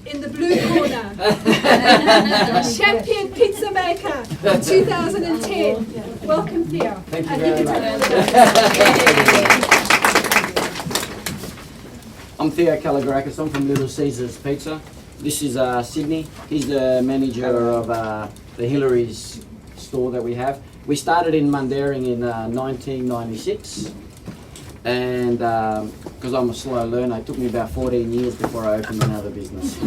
in the blue corner, champion pizza maker 2010. Welcome, Theo. Thank you very much. I'm Theo Kalogeracos. I'm from Little Caesars Pizza. This is Sydney. He's the manager of the Hillary's store that we have. We started in Mundaring in 1996, and because I'm a slow learner, it took me about 14 years before I opened another business.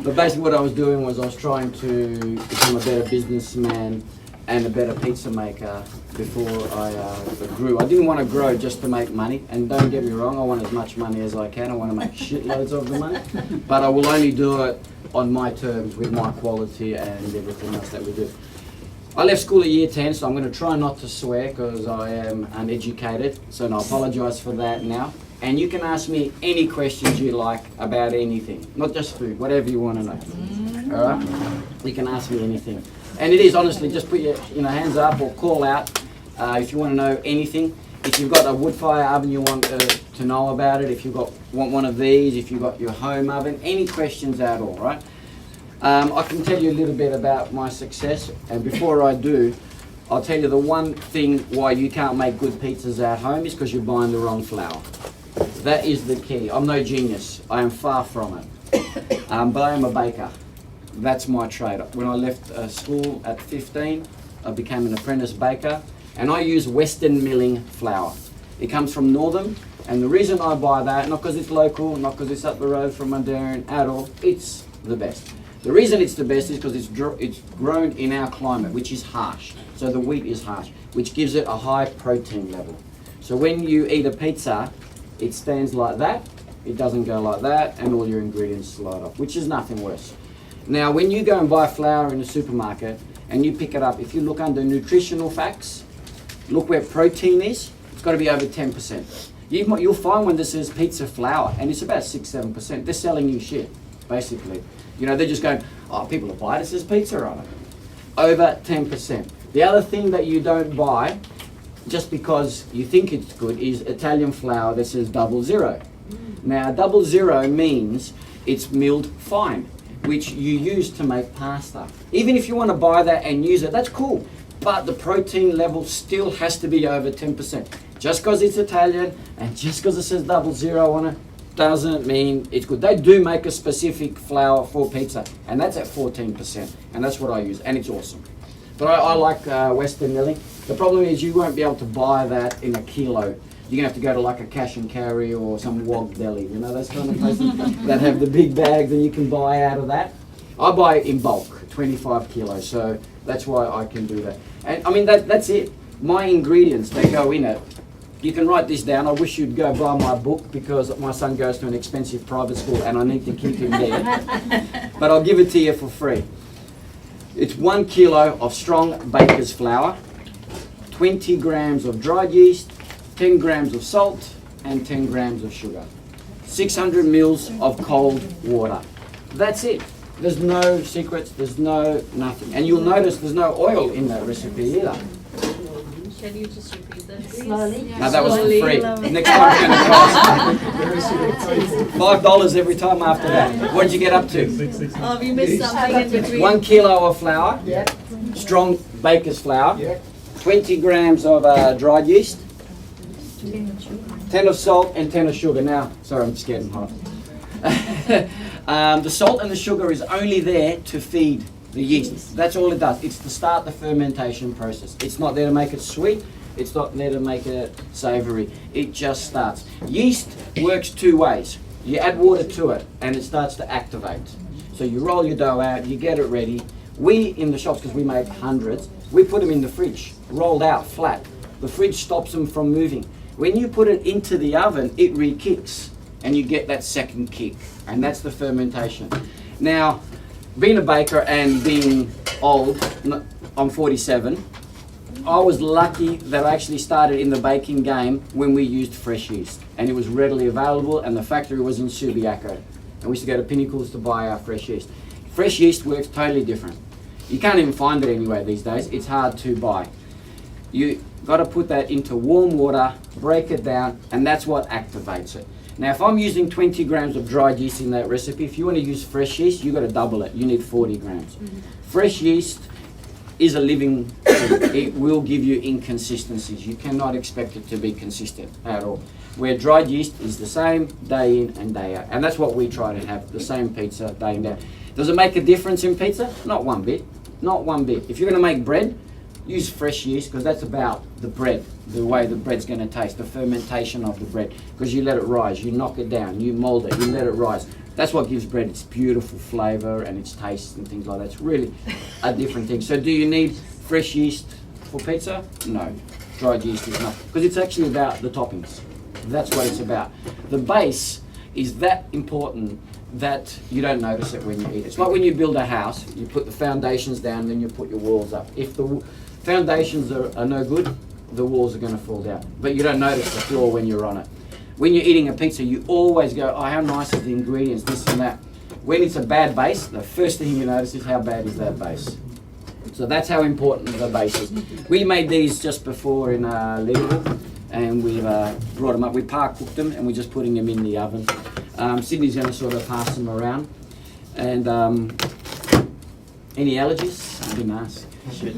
But basically what I was doing was I was trying to become a better businessman and a better pizza maker before I grew. I didn't want to grow just to make money, and don't get me wrong, I want as much money as I can. I want to make shitloads of the money, but I will only do it on my terms, with my quality and everything else that we do. I left school at year 10, so I'm going to try not to swear because I am uneducated, so I apologise for that now. And you can ask me any questions you like about anything, not just food, whatever you want to know. All right? You can ask me anything. And it is, honestly, just put your hands up or call out if you want to know anything. If you've got a wood fire oven you want to know about it, if you want one of these, if you've got your home oven, any questions at all, right? I can tell you a little bit about my success, and before I do, I'll tell you the one thing why you can't make good pizzas at home is because you're buying the wrong flour. That is the key. I'm no genius. I am far from it. But I am a baker. That's my trade. When I left school at 15, I became an apprentice baker, and I use Western milling flour. It comes from Northern, and the reason I buy that, not because it's local, not because it's up the road from Mundaring at all, it's the best. The reason it's the best is because it's grown in our climate, which is harsh. So the wheat is harsh, which gives it a high protein level. So when you eat a pizza, it stands like that, it doesn't go like that, and all your ingredients slide off, which is nothing worse. Now, when you go and buy flour in a supermarket and you pick it up, if you look under nutritional facts, look where protein is, it's got to be over 10%. You'll find when this says pizza flour, and it's about 6-7%, they're selling you shit, basically. You know, they're just going, oh, people will buy it, it says pizza on it. Over 10%. The other thing that you don't buy, just because you think it's good, is Italian flour that says 00. Now, 00 means it's milled fine, which you use to make pasta. Even if you want to buy that and use it, that's cool. But the protein level still has to be over 10%. Just because it's Italian and just because it says 00 on it, doesn't mean it's good. They do make a specific flour for pizza, and that's at 14%, and that's what I use, and it's awesome. But I like Western milling. The problem is you won't be able to buy that in a kilo. You're going to have to go to like a cash and carry or some wog deli, you know, those kind of places that have the big bags and you can buy out of that. I buy it in bulk, 25 kilos, so that's why I can do that. And I mean, that's it. My ingredients, they go in it. You can write this down. I wish you'd go buy my book because my son goes to an expensive private school and I need to keep him there. But I'll give it to you for free. It's 1 kilo of strong baker's flour, 20 grams of dried yeast, 10 grams of salt, and 10 grams of sugar. 600 mils of cold water. That's it. There's no secrets, there's no nothing. And you'll notice there's no oil in that recipe either. Can you just repeat that, please? Slowly. No, that was for free. Next time it's going to cost $5 every time after that. What did you get up to? Oh, we missed something in between. 1 kilo of flour, Yep. strong baker's flour, 20 grams of dried yeast, 10 of salt and 10 of sugar. Now, sorry, I'm just getting hot. The salt and the sugar is only there to feed the yeast. That's all it does. It's to start the fermentation process. It's not there to make it sweet. It's not there to make it savoury. It just starts. Yeast works two ways. You add water to it and it starts to activate. So you roll your dough out, you get it ready. We, in the shops, because we make hundreds, we put them in the fridge, rolled out flat. The fridge stops them from moving. When you put it into the oven, it re-kicks and you get that second kick. And that's the fermentation. Now, being a baker and being old, I'm 47, I was lucky that I actually started in the baking game when we used fresh yeast. And it was readily available and the factory was in Subiaco. And we used to go to Pinnacles to buy our fresh yeast. Fresh yeast works totally different. You can't even find it anywhere these days. It's hard to buy. You got to put that into warm water, break it down, and that's what activates it. Now, if I'm using 20 grams of dried yeast in that recipe, if you want to use fresh yeast, you've got to double it. You need 40 grams. Fresh yeast is a living thing. It will give you inconsistencies. You cannot expect it to be consistent at all. Where dried yeast is the same day in and day out. And that's what we try to have, the same pizza day in, day out. Does it make a difference in pizza? Not one bit. Not one bit. If you're going to make bread, use fresh yeast, because that's about the bread, the way the bread's going to taste, the fermentation of the bread. Because you let it rise, you knock it down, you mold it, you let it rise. That's what gives bread its beautiful flavour and its taste and things like that. It's really a different thing. So do you need fresh yeast for pizza? No. Dried yeast is not. Because it's actually about the toppings. That's what it's about. The base is that important that you don't notice it when you eat it. It's like when you build a house, you put the foundations down, then you put your walls up. If the foundations are no good, the walls are going to fall down. But you don't notice the floor when you're on it. When you're eating a pizza, you always go, oh, how nice are the ingredients, this and that. When it's a bad base, the first thing you notice is how bad is that base. So that's how important the base is. We made these just before in Liverpool, and we've brought them up. We cooked them, and we're just putting them in the oven. Sydney's going to sort of pass them around. And any allergies? I didn't ask. Shit.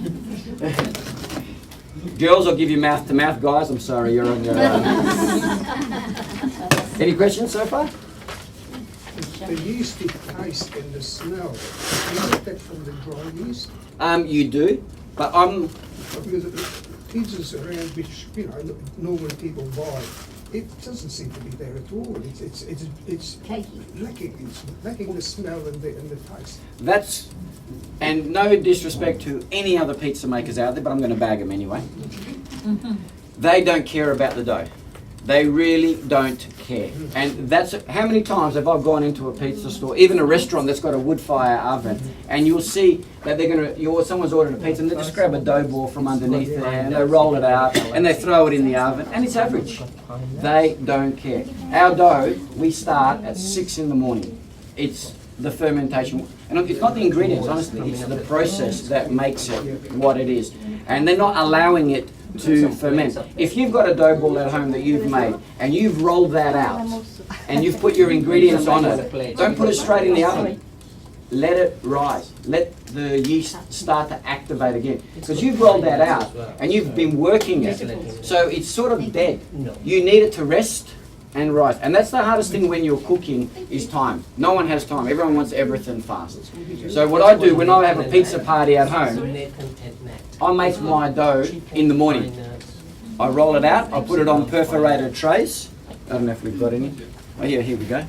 Girls, I'll give you mouth to mouth. Guys, I'm sorry, you're on your own. Any questions so far? The yeasty taste and the smell, you get that from the dry yeast? You do, but I'm... Because pizzas around which, you know, normal people buy, it doesn't seem to be there at all. It's lacking the smell and the taste. That's... And no disrespect to any other pizza makers out there, but I'm going to bag them anyway. They don't care about the dough. They really don't care. And that's how many times have I gone into a pizza store, even a restaurant that's got a wood fire oven, and you'll see that they're going to, someone's ordered a pizza and they just grab a dough ball from underneath there and they roll it out and they throw it in the oven, and it's average. They don't care. Our dough, we start at 6 in the morning. It's the fermentation. And it's not the ingredients, honestly, it's the process that makes it what it is. And they're not allowing it to ferment. If you've got a dough ball at home that you've made and you've rolled that out and you've put your ingredients on it, don't put it straight in the oven. Let it rise. Let the yeast start to activate again. Because you've rolled that out and you've been working it. So it's sort of dead. You need it to rest and rise. And that's the hardest thing when you're cooking is time. No one has time. Everyone wants everything fast. So what I do when I have a pizza party at home, I make my dough in the morning. I roll it out, I put it on perforated trays. I don't know if we've got any. Oh yeah, here we go.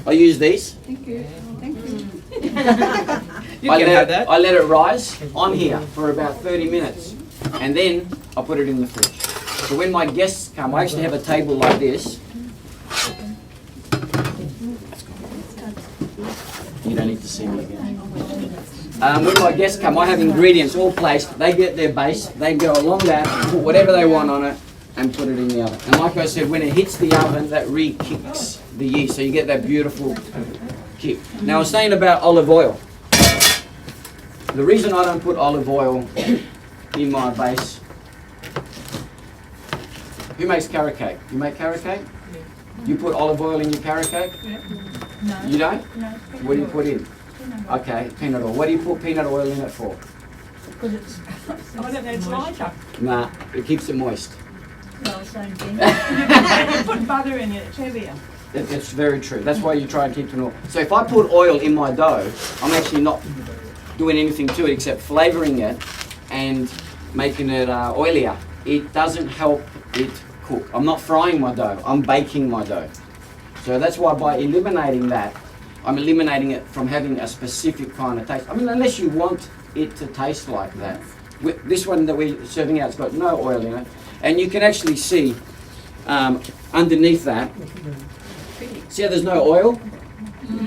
I use these. Thank you. Thank you. I let it rise on here for about 30 minutes. And then I put it in the fridge. So when my guests come, I actually have a table like this. You don't need to see me again. When my guests come, I have ingredients all placed. They get their base, they go along that, put whatever they want on it, and put it in the oven. And like I said, when it hits the oven, that re-kicks the yeast, so you get that beautiful kick. Now I was saying about olive oil. The reason I don't put olive oil in my base. Who makes carrot cake? You make carrot cake? You put olive oil in your carrot cake? No. You don't? No. What do you put in? Okay, peanut oil. What do you put peanut oil in it for? Because it's, I don't know, it's lighter. Nah, it keeps it moist. Well, same thing. You put butter in it, it's heavier. It's very true. That's why you try and keep it oil. So if I put oil in my dough, I'm actually not doing anything to it except flavouring it and making it oilier. It doesn't help it cook. I'm not frying my dough, I'm baking my dough. So that's why by eliminating that, I'm eliminating it from having a specific kind of taste. I mean, unless you want it to taste like that. This one that we're serving out has got no oil in it. And you can actually see underneath that, see how there's no oil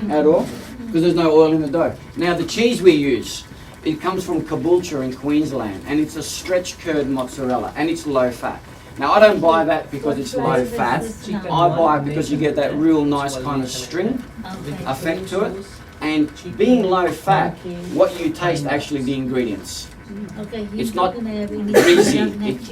at all? Because there's no oil in the dough. Now the cheese we use, it comes from Caboolture in Queensland, and it's a stretch curd mozzarella, and it's low fat. Now I don't buy that because it's low fat. I buy it because you get that real nice kind of string effect to it. And being low fat, what you taste actually the ingredients. Okay, It's not greasy.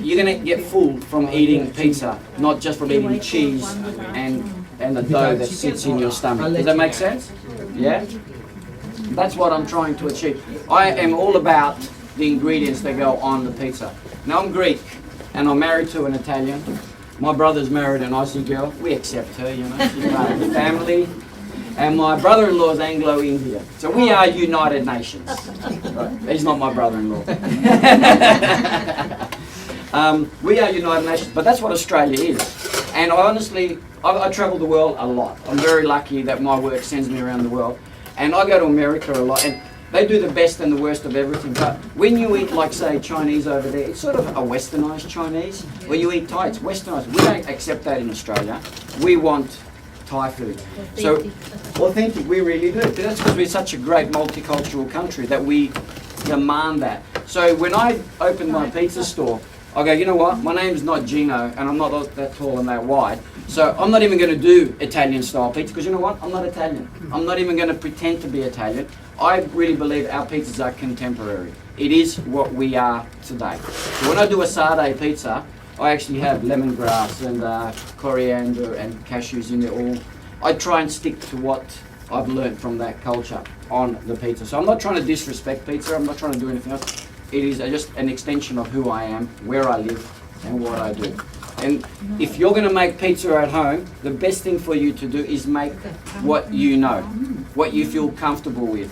You're gonna get full from eating pizza, not just from eating cheese and the dough that sits in your stomach. Does that make sense? Yeah? That's what I'm trying to achieve. I am all about the ingredients that go on the pizza. Now I'm Greek and I'm married to an Italian. My brother's married an Aussie girl. We accept her, you know, she's part of the family. And my brother-in-law is Anglo-Indian. So we are United Nations. Right. He's not my brother-in-law. We are United Nations, but that's what Australia is. And I honestly, I travel the world a lot. I'm very lucky that my work sends me around the world. And I go to America a lot, and they do the best and the worst of everything. But when you eat, like, say, Chinese over there, it's sort of a westernized Chinese. When you eat Thai, it's westernized. We don't accept that in Australia. We want Thai food. So, authentic, we really do. That's because we're such a great multicultural country that we demand that. So when I open my pizza store, I go, you know what, my name's not Gino, and I'm not that tall and that wide, so I'm not even going to do Italian style pizza, because you know what, I'm not Italian. I'm not even going to pretend to be Italian. I really believe our pizzas are contemporary. It is what we are today. So when I do a sarde pizza, I actually have lemongrass and coriander and cashews in there all. I try and stick to what I've learned from that culture on the pizza. So I'm not trying to disrespect pizza, I'm not trying to do anything else. It is just an extension of who I am, where I live, and what I do. And if you're going to make pizza at home, the best thing for you to do is make what you know, what you feel comfortable with.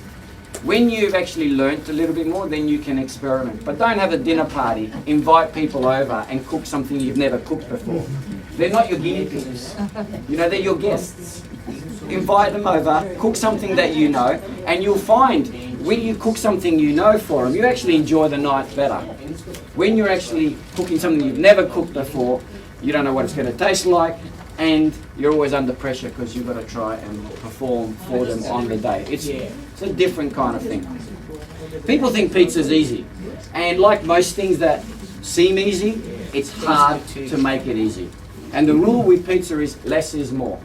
When you've actually learnt a little bit more, then you can experiment. But don't have a dinner party, invite people over and cook something you've never cooked before. They're not your guinea pigs. You know, they're your guests. Invite them over, cook something that you know, and you'll find when you cook something you know for them, you actually enjoy the night better. When you're actually cooking something you've never cooked before, you don't know what it's going to taste like, and you're always under pressure because you've got to try and perform for them on the day. It's a different kind of thing. People think pizza's easy, and like most things that seem easy, it's hard to make it easy. And the rule with pizza is less is more.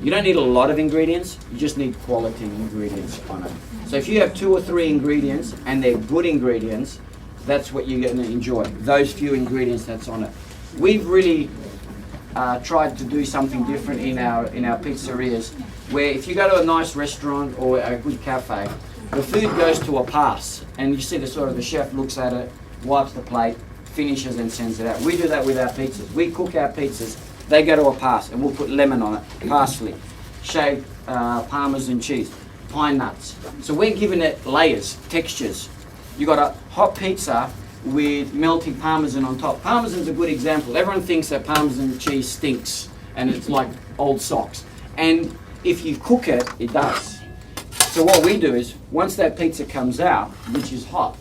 You don't need a lot of ingredients, you just need quality ingredients on it. So if you have 2 or 3 ingredients and they're good ingredients, that's what you're going to enjoy, those few ingredients that's on it. We've really tried to do something different in our pizzerias, where if you go to a nice restaurant or a good cafe, the food goes to a pass, and you see the chef looks at it, wipes the plate, finishes and sends it out. We do that with our pizzas. We cook our pizzas, they go to a pass, and we'll put lemon on it, parsley, shaved Parmesan cheese, pine nuts. So we're giving it layers, textures. You got a hot pizza with melting Parmesan on top. Parmesan's a good example. Everyone thinks that Parmesan cheese stinks and it's like old socks. And if you cook it, it does. So what we do is, once that pizza comes out, which is hot,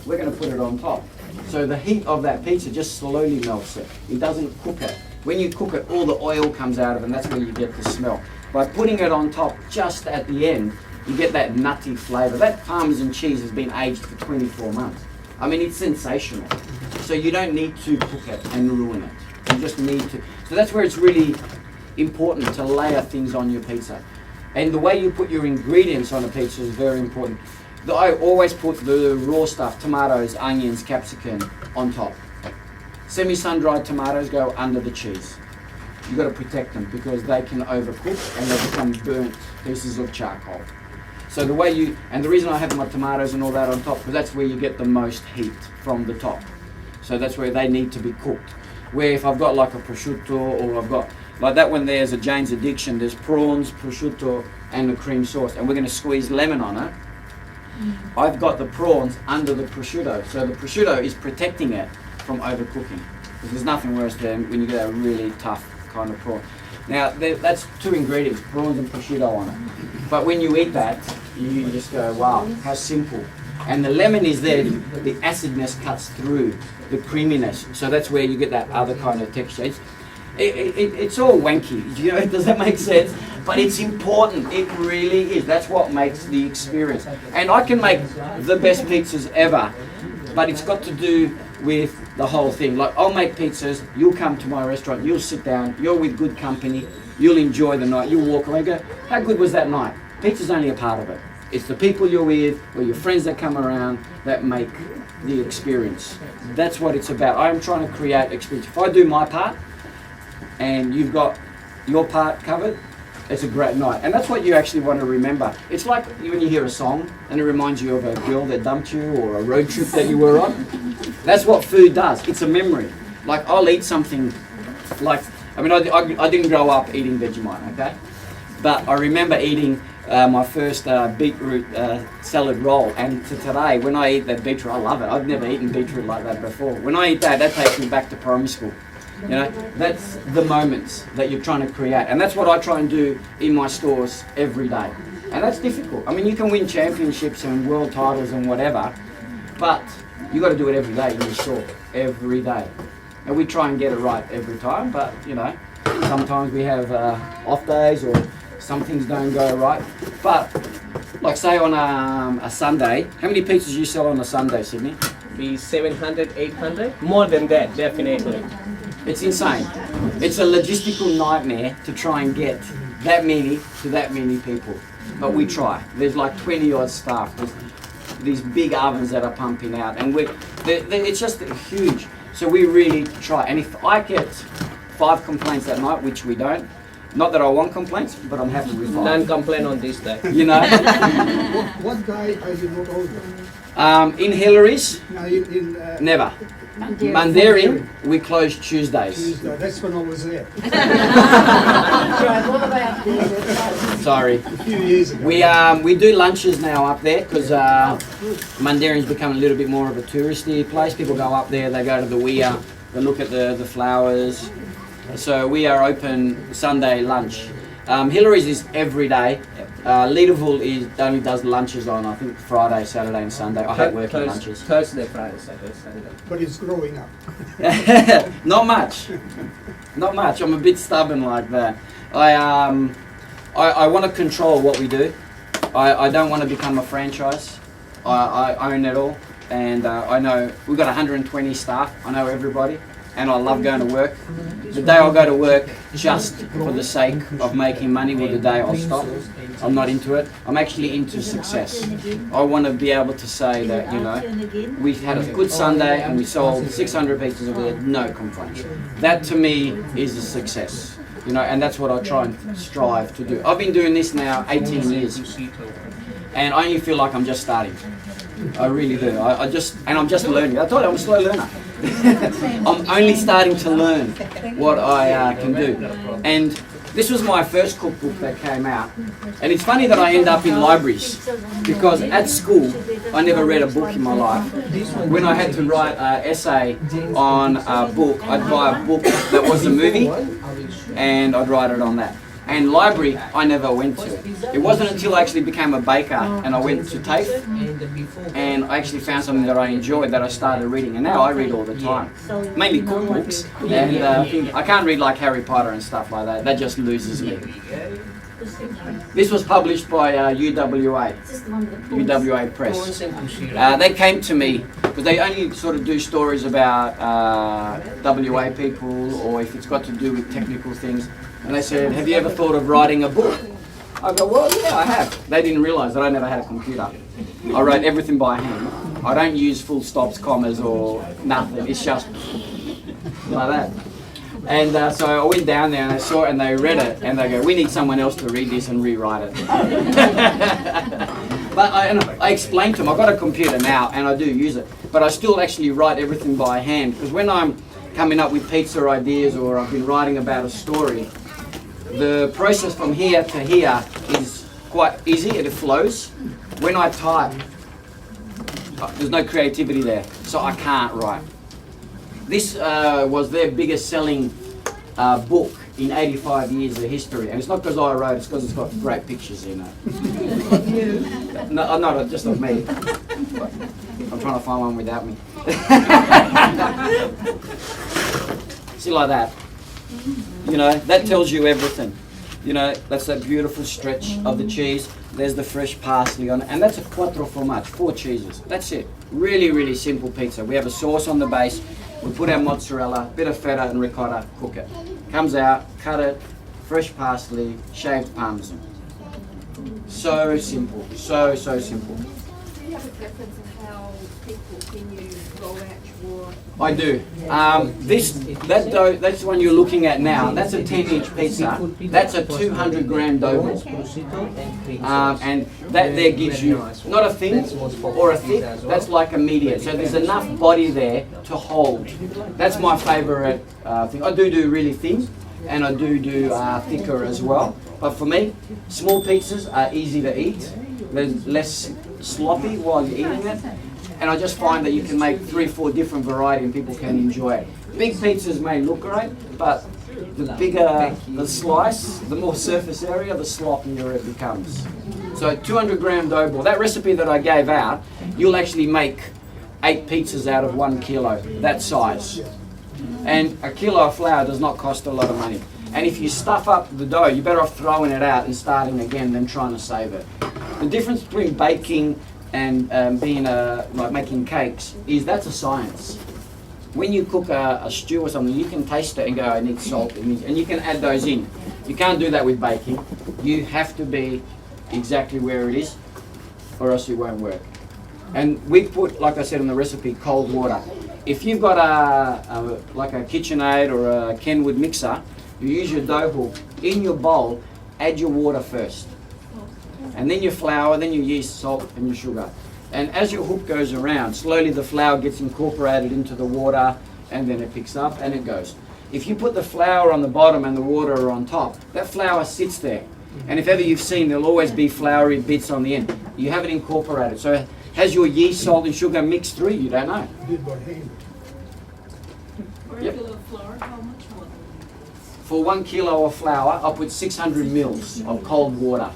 we're going to put it on top. So the heat of that pizza just slowly melts it. It doesn't cook it. When you cook it, all the oil comes out of it, and that's where you get the smell. By putting it on top just at the end, you get that nutty flavour. That Parmesan cheese has been aged for 24 months. I mean, it's sensational. So you don't need to cook it and ruin it. You just need to. So that's where it's really important to layer things on your pizza. And the way you put your ingredients on a pizza is very important. I always put the raw stuff, tomatoes, onions, capsicum, on top. Semi-sun-dried tomatoes go under the cheese. You've got to protect them because they can overcook and they become burnt pieces of charcoal. So the way and the reason I have my tomatoes and all that on top, because that's where you get the most heat from the top. So that's where they need to be cooked. Where if I've got like a prosciutto, or I've got, like that one there's a Jane's Addiction, there's prawns, prosciutto and the cream sauce, and we're going to squeeze lemon on it. I've got the prawns under the prosciutto, so the prosciutto is protecting it from overcooking. Because there's nothing worse than when you get a really tough kind of prawn. Now that's 2 ingredients, prawns and prosciutto on it. But when you eat that, you just go, wow, how simple. And the lemon is there, the acidness cuts through the creaminess. So that's where you get that other kind of texture. It's all wanky, you know, does that make sense? But it's important, it really is. That's what makes the experience. And I can make the best pizzas ever, but it's got to do with the whole thing. Like, I'll make pizzas, you'll come to my restaurant, you'll sit down, you're with good company, you'll enjoy the night, you'll walk away and go, how good was that night? Pizza's only a part of it. It's the people you're with or your friends that come around that make the experience. That's what it's about. I'm trying to create experience. If I do my part and you've got your part covered, it's a great night. And that's what you actually want to remember. It's like when you hear a song and it reminds you of a girl that dumped you or a road trip that you were on. That's what food does. It's a memory. Like I'll eat something like, I didn't grow up eating Vegemite, okay? But I remember eating my first beetroot salad roll, and to today, when I eat that beetroot, I love it. I've never eaten beetroot like that before. When I eat that takes me back to primary school. You know, that's the moments that you're trying to create, and that's what I try and do in my stores every day. And that's difficult. I mean, you can win championships and world titles and whatever, but you got to do it every day in your store, every day. And we try and get it right every time, but you know, sometimes we have off days or some things don't go right. But like say on a Sunday, how many pizzas do you sell on a Sunday, Sydney? Be 700, 800, more than that, definitely. It's insane. It's a logistical nightmare to try and get that many to that many people. But we try. There's like 20 odd staff. There's these big ovens that are pumping out, and it's just huge. So we really try. And if I get 5 complaints that night, which we don't, not that I want complaints, but I'm happy with 5. None complain on this day. You know? What day are you not open? In Hillary's, No, never. Mandarin, we close Tuesdays. Tuesday, that's when I was there, Sorry. a few years ago. We do lunches now up there because Mandarin's become a little bit more of a touristy place. People go up there, they go to the weir, they look at the flowers. So we are open Sunday lunch. Hillary's is every day. Leaderville only does lunches on I think Friday, Saturday, and Sunday. I hate working lunches. Thursday, Friday, Saturday, Sunday. But it's growing up. Not much. Not much. I'm a bit stubborn like that. I want to control what we do. I don't want to become a franchise. I own it all, and I know we've got 120 staff. I know everybody, and I love going to work. The day I'll go to work just for the sake of making money will the day I'll stop. I'm not into it. I'm actually into success. I want to be able to say that, you know, we've had a good Sunday and we sold 600 pizzas and we had no complaints. That to me is a success. You know, and that's what I try and strive to do. I've been doing this now 18 years, and I only feel like I'm just starting. I really do. I'm just learning. I told you I'm a slow learner. I'm only starting to learn what I can do. And this was my first cookbook that came out. And it's funny that I end up in libraries, because at school I never read a book in my life. When I had to write an essay on a book, I'd buy a book that was a movie and I'd write it on that. And library, I never went to. It wasn't until I actually became a baker and I went to TAFE and I actually found something that I enjoyed that I started reading. And now I read all the time, mainly cookbooks. And I can't read like Harry Potter and stuff like that. That just loses me. This was published by UWA Press. They came to me because they only sort of do stories about WA people, or if it's got to do with technical things. And they said, have you ever thought of writing a book? I go, well, yeah, I have. They didn't realise that I never had a computer. I wrote everything by hand. I don't use full stops, commas, or nothing. It's just like that. And so I went down there and I saw it and they read it and they go, we need someone else to read this and rewrite it. But I explained to them, I've got a computer now and I do use it, but I still actually write everything by hand, because when I'm coming up with pizza ideas or I've been writing about a story, the process from here to here is quite easy and it flows. When I type, there's no creativity there, so I can't write. This was their biggest selling book in 85 years of history, and it's not because I wrote it, it's because it's got great pictures in it. No, not just of me. I'm trying to find one without me. See, like that. You know, that tells you everything. You know, that's that beautiful stretch of the cheese. There's the fresh parsley on it, and that's a quattro formaggi, 4 cheeses. That's it. Really, really simple pizza. We have a sauce on the base. We put our mozzarella, bit of feta and ricotta, cook it. Comes out, cut it, fresh parsley, shaved parmesan. So simple, so simple. Do you have a preference of how can you roll out your... I do. That dough, that's the one you're looking at now. That's a 10-inch pizza. That's a 200-gram dough ball. And that there gives you not a thin or a thick. That's like a medium. So there's enough body there to hold. That's my favourite thing. I do really thin, and I do thicker as well. But for me, small pizzas are easy to eat. They're less sloppy while you're eating it. And I just find that you can make 3 or 4 different varieties and people can enjoy it. Big pizzas may look great, but the bigger the slice, the more surface area, the sloppier it becomes. So 200-gram dough ball, that recipe that I gave out, you'll actually make 8 pizzas out of 1 kilo, that size. And a kilo of flour does not cost a lot of money. And if you stuff up the dough, you're better off throwing it out and starting again than trying to save it. The difference between baking and being like making cakes is that's a science. When you cook a stew or something, you can taste it and go, I need salt, and you can add those in. You can't do that with baking. You have to be exactly where it is, or else it won't work. And we put, like I said in the recipe, cold water. If you've got like a KitchenAid or a Kenwood mixer, you use your dough hook in your bowl, add your water first. And then your flour, then your yeast, salt, and your sugar. And as your hook goes around, slowly the flour gets incorporated into the water, and then it picks up and it goes. If you put the flour on the bottom and the water on top, that flour sits there. And if ever you've seen, there'll always be floury bits on the end. You haven't incorporated. So has your yeast, salt, and sugar mixed through? You don't know. Did by hand. Regular flour, how much water? For 1 kilo of flour, I put 600 mils of cold water.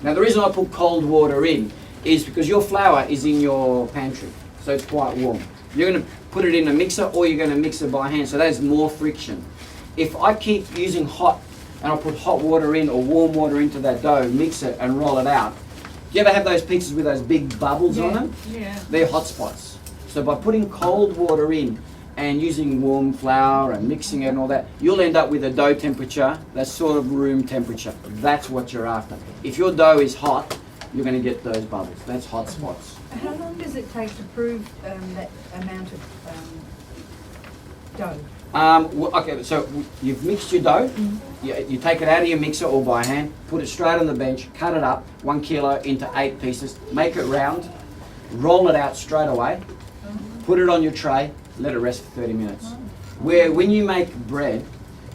Now the reason I put cold water in is because your flour is in your pantry, so it's quite warm. You're going to put it in a mixer or you're going to mix it by hand, so there's more friction. If I keep using hot and I put hot water in or warm water into that dough, mix it and roll it out, do you ever have those pizzas with those big bubbles on them? Yeah. They're hot spots. So by putting cold water in and using warm flour and mixing it and all that, you'll end up with a dough temperature that's sort of room temperature. That's what you're after. If your dough is hot, you're going to get those bubbles. That's hot spots. How long does it take to prove that amount of dough? Okay, so you've mixed your dough. You take it out of your mixer or by hand, put it straight on the bench, cut it up, 1 kilo into 8 pieces, make it round, roll it out straight away, put it on your tray, let it rest for 30 minutes. Where when you make bread,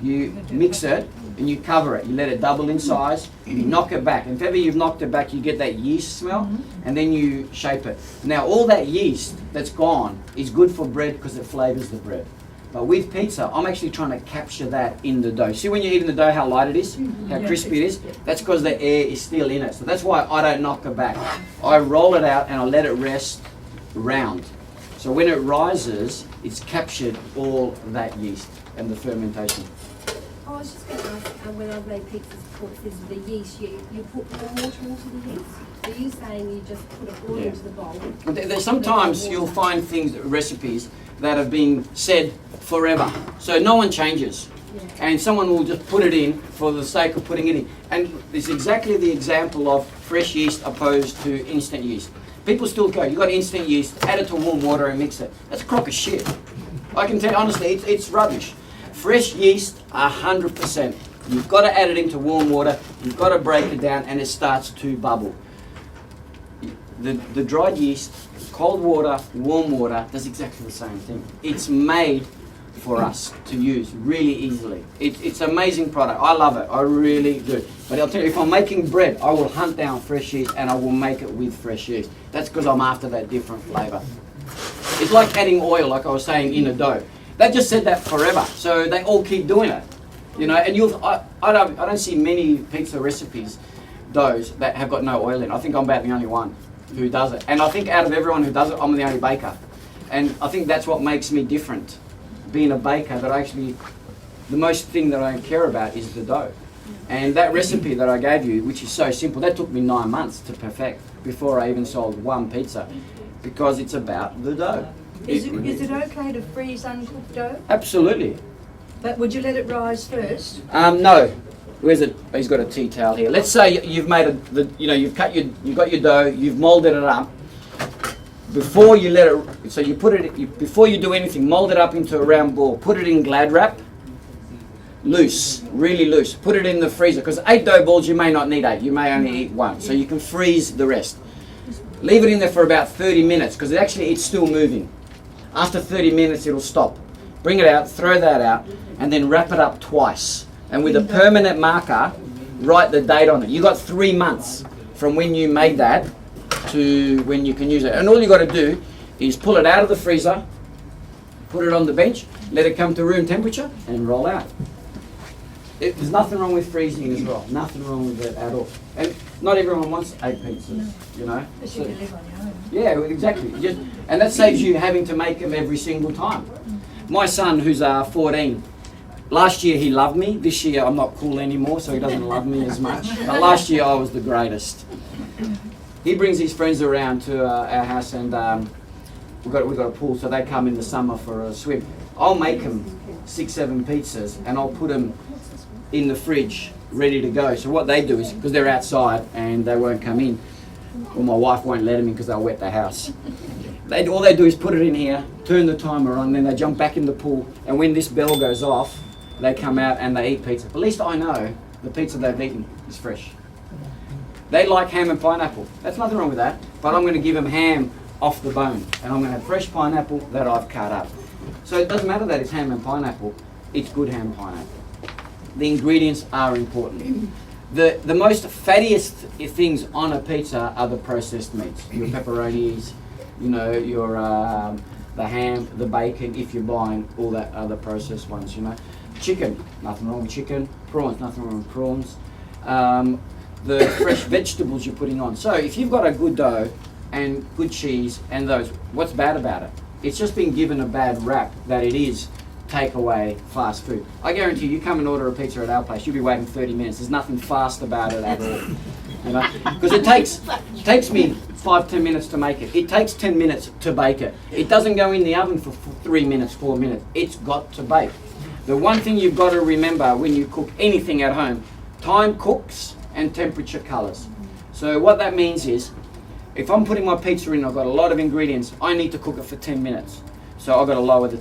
you mix it and you cover it. You let it double in size, you knock it back. And if ever you've knocked it back, you get that yeast smell, and then you shape it. Now all that yeast that's gone is good for bread because it flavours the bread. But with pizza, I'm actually trying to capture that in the dough. See when you're eating the dough how light it is, how crispy it is? That's because the air is still in it. So that's why I don't knock it back. I roll it out and I let it rest round. So when it rises, it's captured all that yeast and the fermentation. I was just going to ask, when I've made pizzas before, it says the yeast, you put more water into the yeast? So you're saying you just put it all into the bowl? Sometimes you'll find things, recipes, that have been said forever. So no one changes. Yeah. And someone will just put it in for the sake of putting it in. And it's exactly the example of fresh yeast opposed to instant yeast. People still go, you've got instant yeast, add it to warm water and mix it. That's a crock of shit. I can tell you honestly, it's rubbish. Fresh yeast, 100%. You've got to add it into warm water, you've got to break it down and it starts to bubble. The dried yeast, cold water, warm water, does exactly the same thing. It's made for us to use really easily. It's an amazing product. I love it. I really do. But I'll tell you, if I'm making bread, I will hunt down fresh yeast and I will make it with fresh yeast. That's because I'm after that different flavour. It's like adding oil, like I was saying, in a dough. They just said that forever, so they all keep doing it. You know, and I don't see many pizza recipes, doughs, that have got no oil in. I think I'm about the only one who does it. And I think out of everyone who does it, I'm the only baker. And I think that's what makes me different. Being a baker, that actually, the most thing that I care about is the dough. And that recipe that I gave you, which is so simple, that took me 9 months to perfect before I even sold one pizza, because it's about the dough. Is it okay to freeze uncooked dough? Absolutely. But would you let it rise first? No. Where's it? He's got a tea towel here. Let's say you've made you've got your dough, you've molded it up. Before you let it, so you put it, before you do anything, mold it up into a round ball. Put it in Glad wrap, loose, really loose. Put it in the freezer, because 8 dough balls you may not need 8. You may only eat 1, so you can freeze the rest. Leave it in there for about 30 minutes, because it's still moving. After 30 minutes, it'll stop. Bring it out, throw that out, and then wrap it up twice. And with a permanent marker, write the date on it. You got 3 months from when you made that to when you can use it. And all you got to do is pull it out of the freezer, put it on the bench, let it come to room temperature, and roll out. There's nothing wrong with freezing as well. Nothing wrong with it at all. And not everyone wants 8 pizzas, you know. But you can live on your own. Yeah, well, exactly. And that saves you having to make them every single time. My son, who's 14, last year he loved me. This year I'm not cool anymore, so he doesn't love me as much. But last year I was the greatest. He brings his friends around to our house, and we've got a pool, so they come in the summer for a swim. I'll make them 6-7 pizzas, and I'll put them in the fridge ready to go. So what they do is, because they're outside and they won't come in, or my wife won't let them in because they'll wet the house. All they do is put it in here, turn the timer on, then they jump back in the pool, and when this bell goes off, they come out and they eat pizza. At least I know the pizza they've eaten is fresh. They like ham and pineapple. That's nothing wrong with that, but I'm going to give them ham off the bone, and I'm going to have fresh pineapple that I've cut up. So it doesn't matter that it's ham and pineapple, it's good ham pineapple. The ingredients are important. The most fattiest things on a pizza are the processed meats. Your pepperonis, you know, your the ham, the bacon, if you're buying all that other processed ones, you know. Chicken, nothing wrong with chicken. Prawns, nothing wrong with prawns. The fresh vegetables you're putting on. So if you've got a good dough and good cheese and those, what's bad about it? It's just been given a bad rap that it is takeaway fast food. I guarantee you come and order a pizza at our place, you'll be waiting 30 minutes. There's nothing fast about it at all. You know? Because it takes me 5-10 minutes to make it. It takes 10 minutes to bake it. It doesn't go in the oven for 3 minutes, 4 minutes. It's got to bake. The one thing you've got to remember when you cook anything at home, time cooks and temperature colours. So what that means is, if I'm putting my pizza in, I've got a lot of ingredients, I need to cook it for 10 minutes. So I've got to lower the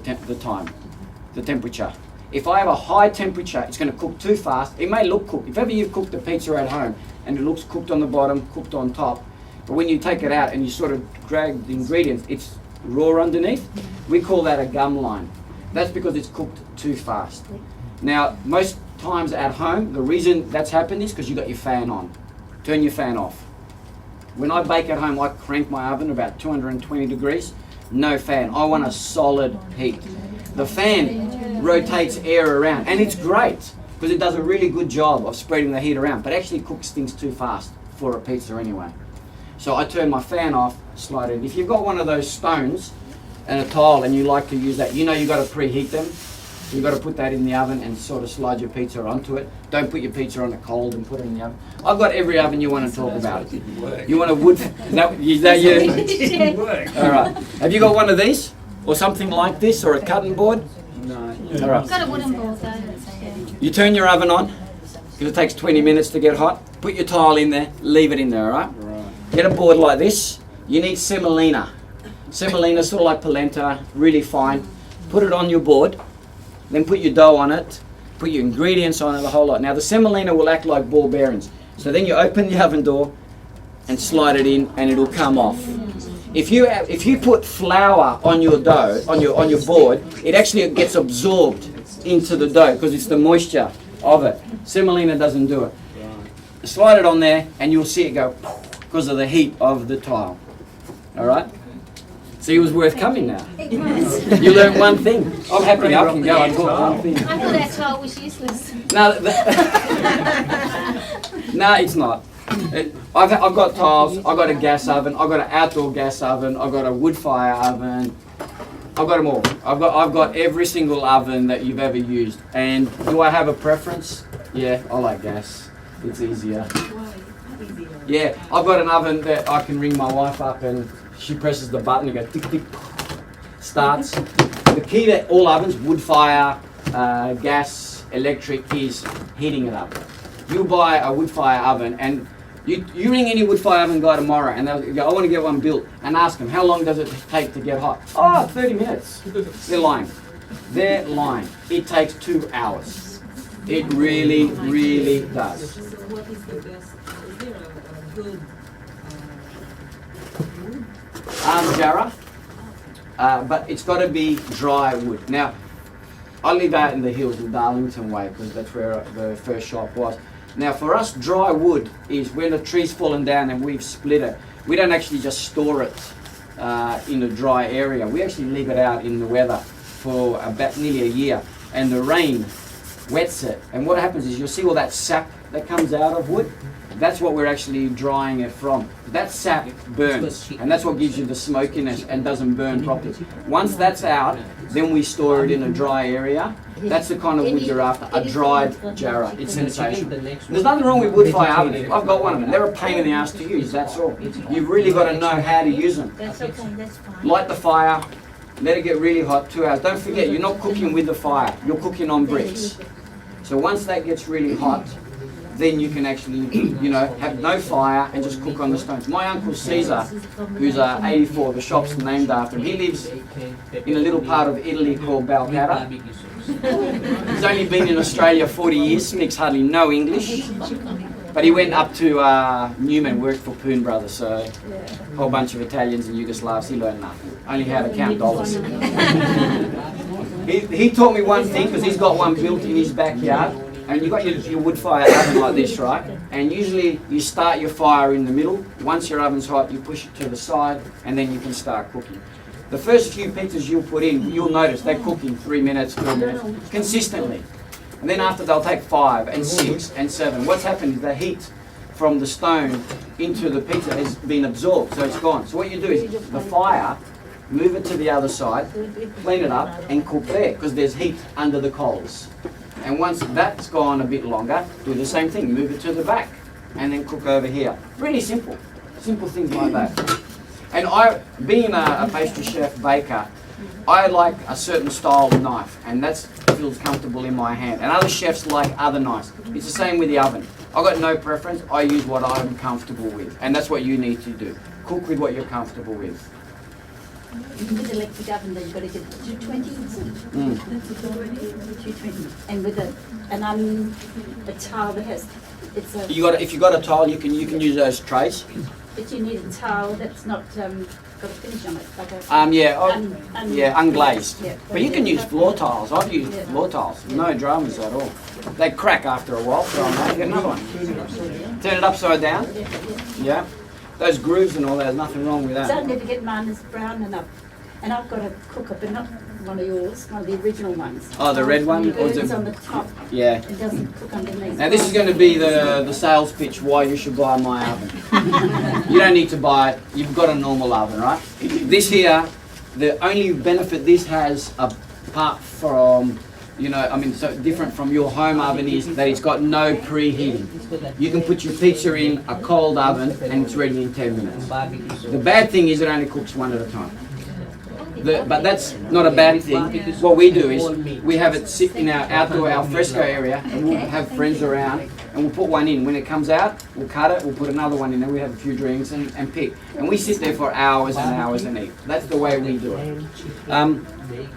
temperature. If I have a high temperature, it's going to cook too fast. It may look cooked. If ever you've cooked a pizza at home and it looks cooked on the bottom, cooked on top, but when you take it out and you sort of drag the ingredients, it's raw underneath. We call that a gum line. That's because it's cooked too fast. Now, most times at home, the reason that's happened is because you got your fan on. Turn your fan off. When I bake at home, I crank my oven about 220 degrees, no fan. I want a solid heat. The fan rotates air around, and it's great because it does a really good job of spreading the heat around, but actually cooks things too fast for a pizza anyway. So I turn my fan off, slide it in. If you've got one of those stones and a tile and you like to use that, you know you've got to preheat them. You've got to put that in the oven and sort of slide your pizza onto it. Don't put your pizza on it cold and put it in the oven. I've got every oven you want to talk about. You want a wood? Is that you? All right. Have you got one of these? Or something like this? Or a cutting board? No. All right. Got a wooden board though. You turn your oven on, because it takes 20 minutes to get hot. Put your tile in there, leave it in there, all right? Get a board like this. You need semolina. Semolina, sort of like polenta, really fine. Put it on your board. Then put your dough on it, put your ingredients on it, a whole lot. Now the semolina will act like ball bearings. So then you open the oven door and slide it in and it'll come off. If you put flour on your dough, on your board, it actually gets absorbed into the dough because it's the moisture of it. Semolina doesn't do it. Slide it on there and you'll see it go because of the heat of the tile. All right? So it was worth coming now. It was. You learned one thing. I'm happy I can go and talk one thing. I thought that tile was useless. No, no, it's not. I've got tiles, I've got a gas oven, I've got an outdoor gas oven, I've got a wood fire oven. I've got them all. I've got every single oven that you've ever used. And do I have a preference? Yeah, I like gas. It's easier. Yeah, I've got an oven that I can ring my wife up and she presses the button and goes tick tick, starts. The key to all ovens, wood fire, gas, electric, is heating it up. You buy a wood fire oven and you ring any wood fire oven guy tomorrow and they'll go, I want to get one built, and ask them, how long does it take to get hot? Oh, 30 minutes. They're lying. They're lying. It takes 2 hours. It really, really does. What is the best? Is there a good Jarrah, but it's got to be dry wood. Now, I live out in the hills in Darlington Way because that's where the first shop was. Now, for us, dry wood is when a tree's fallen down and we've split it. We don't actually just store it in a dry area. We actually leave it out in the weather for about nearly a year, and the rain wets it. And what happens is you'll see all that sap that comes out of wood. That's what we're actually drying it from. That sap burns, and that's what gives you the smokiness and doesn't burn properly. Once that's out, then we store it in a dry area. That's the kind of wood you're after, a dried Jarrah. It's sensational. There's nothing wrong with wood fire ovens. I've got one of them. They're a pain in the ass to use, that's all. You've really got to know how to use them. That's okay, that's fine. Light the fire, let it get really hot, 2 hours. Don't forget, you're not cooking with the fire, you're cooking on bricks. So once that gets really hot, then you can actually, have no fire and just cook on the stones. My uncle Caesar, who's 84, the shop's named after him, he lives in a little part of Italy called Balcata. He's only been in Australia 40 years, speaks hardly no English, but he went up to Newman, worked for Poon Brothers, so a whole bunch of Italians and Yugoslavs, he learned nothing, only how to count dollars. He taught me one thing, because he's got one built in his backyard. And you've got your wood fire oven like this, right? And usually you start your fire in the middle. Once your oven's hot, you push it to the side, and then you can start cooking. The first few pizzas you'll put in, you'll notice they cook in 3 minutes, 4 minutes, consistently. And then after they'll take 5 and 6 and 7. What's happened is the heat from the stone into the pizza has been absorbed, so it's gone. So what you do is the fire, move it to the other side, clean it up, and cook there, because there's heat under the coals. And once that's gone a bit longer, do the same thing, move it to the back, and then cook over here. Really simple, simple things like that. And being a pastry chef, baker, I like a certain style of knife, and that feels comfortable in my hand. And other chefs like other knives. It's the same with the oven. I've got no preference, I use what I'm comfortable with, and that's what you need to do. Cook with what you're comfortable with. With electric oven, then you've got to get 220. 220. And with a towel that has, it's a. If you've got a tile, you can use those trays. But you need a towel that's not got a finish on it, like a. Unglazed. Yeah. But you can use floor tiles. I've used floor tiles. No dramas at all. They crack after a while. So I get another one. Turn it upside down. Yeah. Those grooves and all that, there's nothing wrong with that. So I need to get mine as brown enough. And I've got a cooker, but not one of yours, one of the original ones. Oh, the red one? It burns on the top. Yeah. It doesn't cook underneath. Now this is going to be the sales pitch why you should buy my oven. You don't need to buy it, you've got a normal oven, right? This here, the only benefit this has, apart from, so different from your home oven, is that it's got no preheating. You can put your pizza in a cold oven and it's ready in 10 minutes. The bad thing is it only cooks one at a time. But that's not a bad thing. What we do is we have it sit in our outdoor alfresco area, and we'll have friends around, and we'll put one in. When it comes out, we'll cut it, we'll put another one in there, we have a few drinks and pick. And we sit there for hours and hours and eat. That's the way we do it.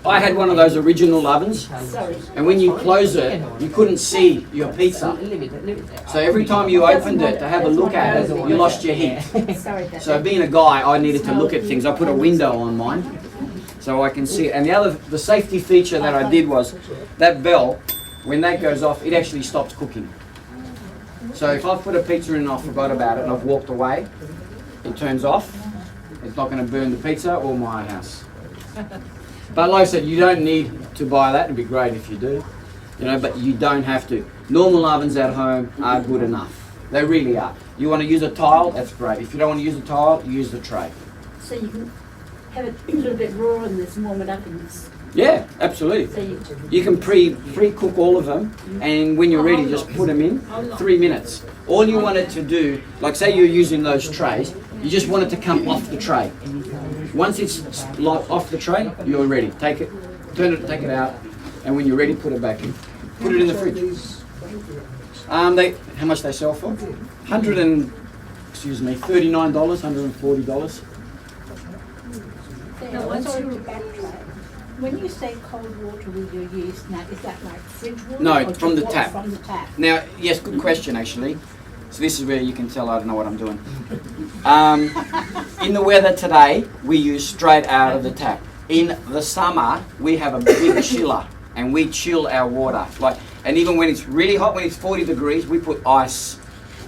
I had one of those original ovens, and when you close it, you couldn't see your pizza. So every time you opened it to have a look at it, you lost your heat. So being a guy, I needed to look at things. I put a window on mine, so I can see it. And the safety feature that I did was, that bell, when that goes off, it actually stops cooking. So if I've put a pizza in and I forgot about it and I've walked away, it turns off. It's not going to burn the pizza or my house. But like I said, you don't need to buy that. It'd be great if you do, but you don't have to. Normal ovens at home are good enough. They really are. You want to use a tile, that's great. If you don't want to use a tile, use the tray. So you can have it a little bit raw and this warm it up and this. Yeah, absolutely. So you can pre-cook all of them, and when you're ready, just put them in 3 minutes. All you want it to do, like say you're using those trays, you just want it to come off the tray. Once it's off the tray, you're ready. Take it, take it out, and when you're ready, put it back in. Put it in the fridge. How much they sell for? $39, $140. Now, sorry to backtrack. When you say cold water with your yeast, now is that like fridge water? No, or from the just tap. From the tap. Now, yes, good question actually. So this is where you can tell I don't know what I'm doing. In the weather today, we use straight out of the tap. In the summer, we have a big chiller and we chill our water. And even when it's really hot, when it's 40 degrees, we put ice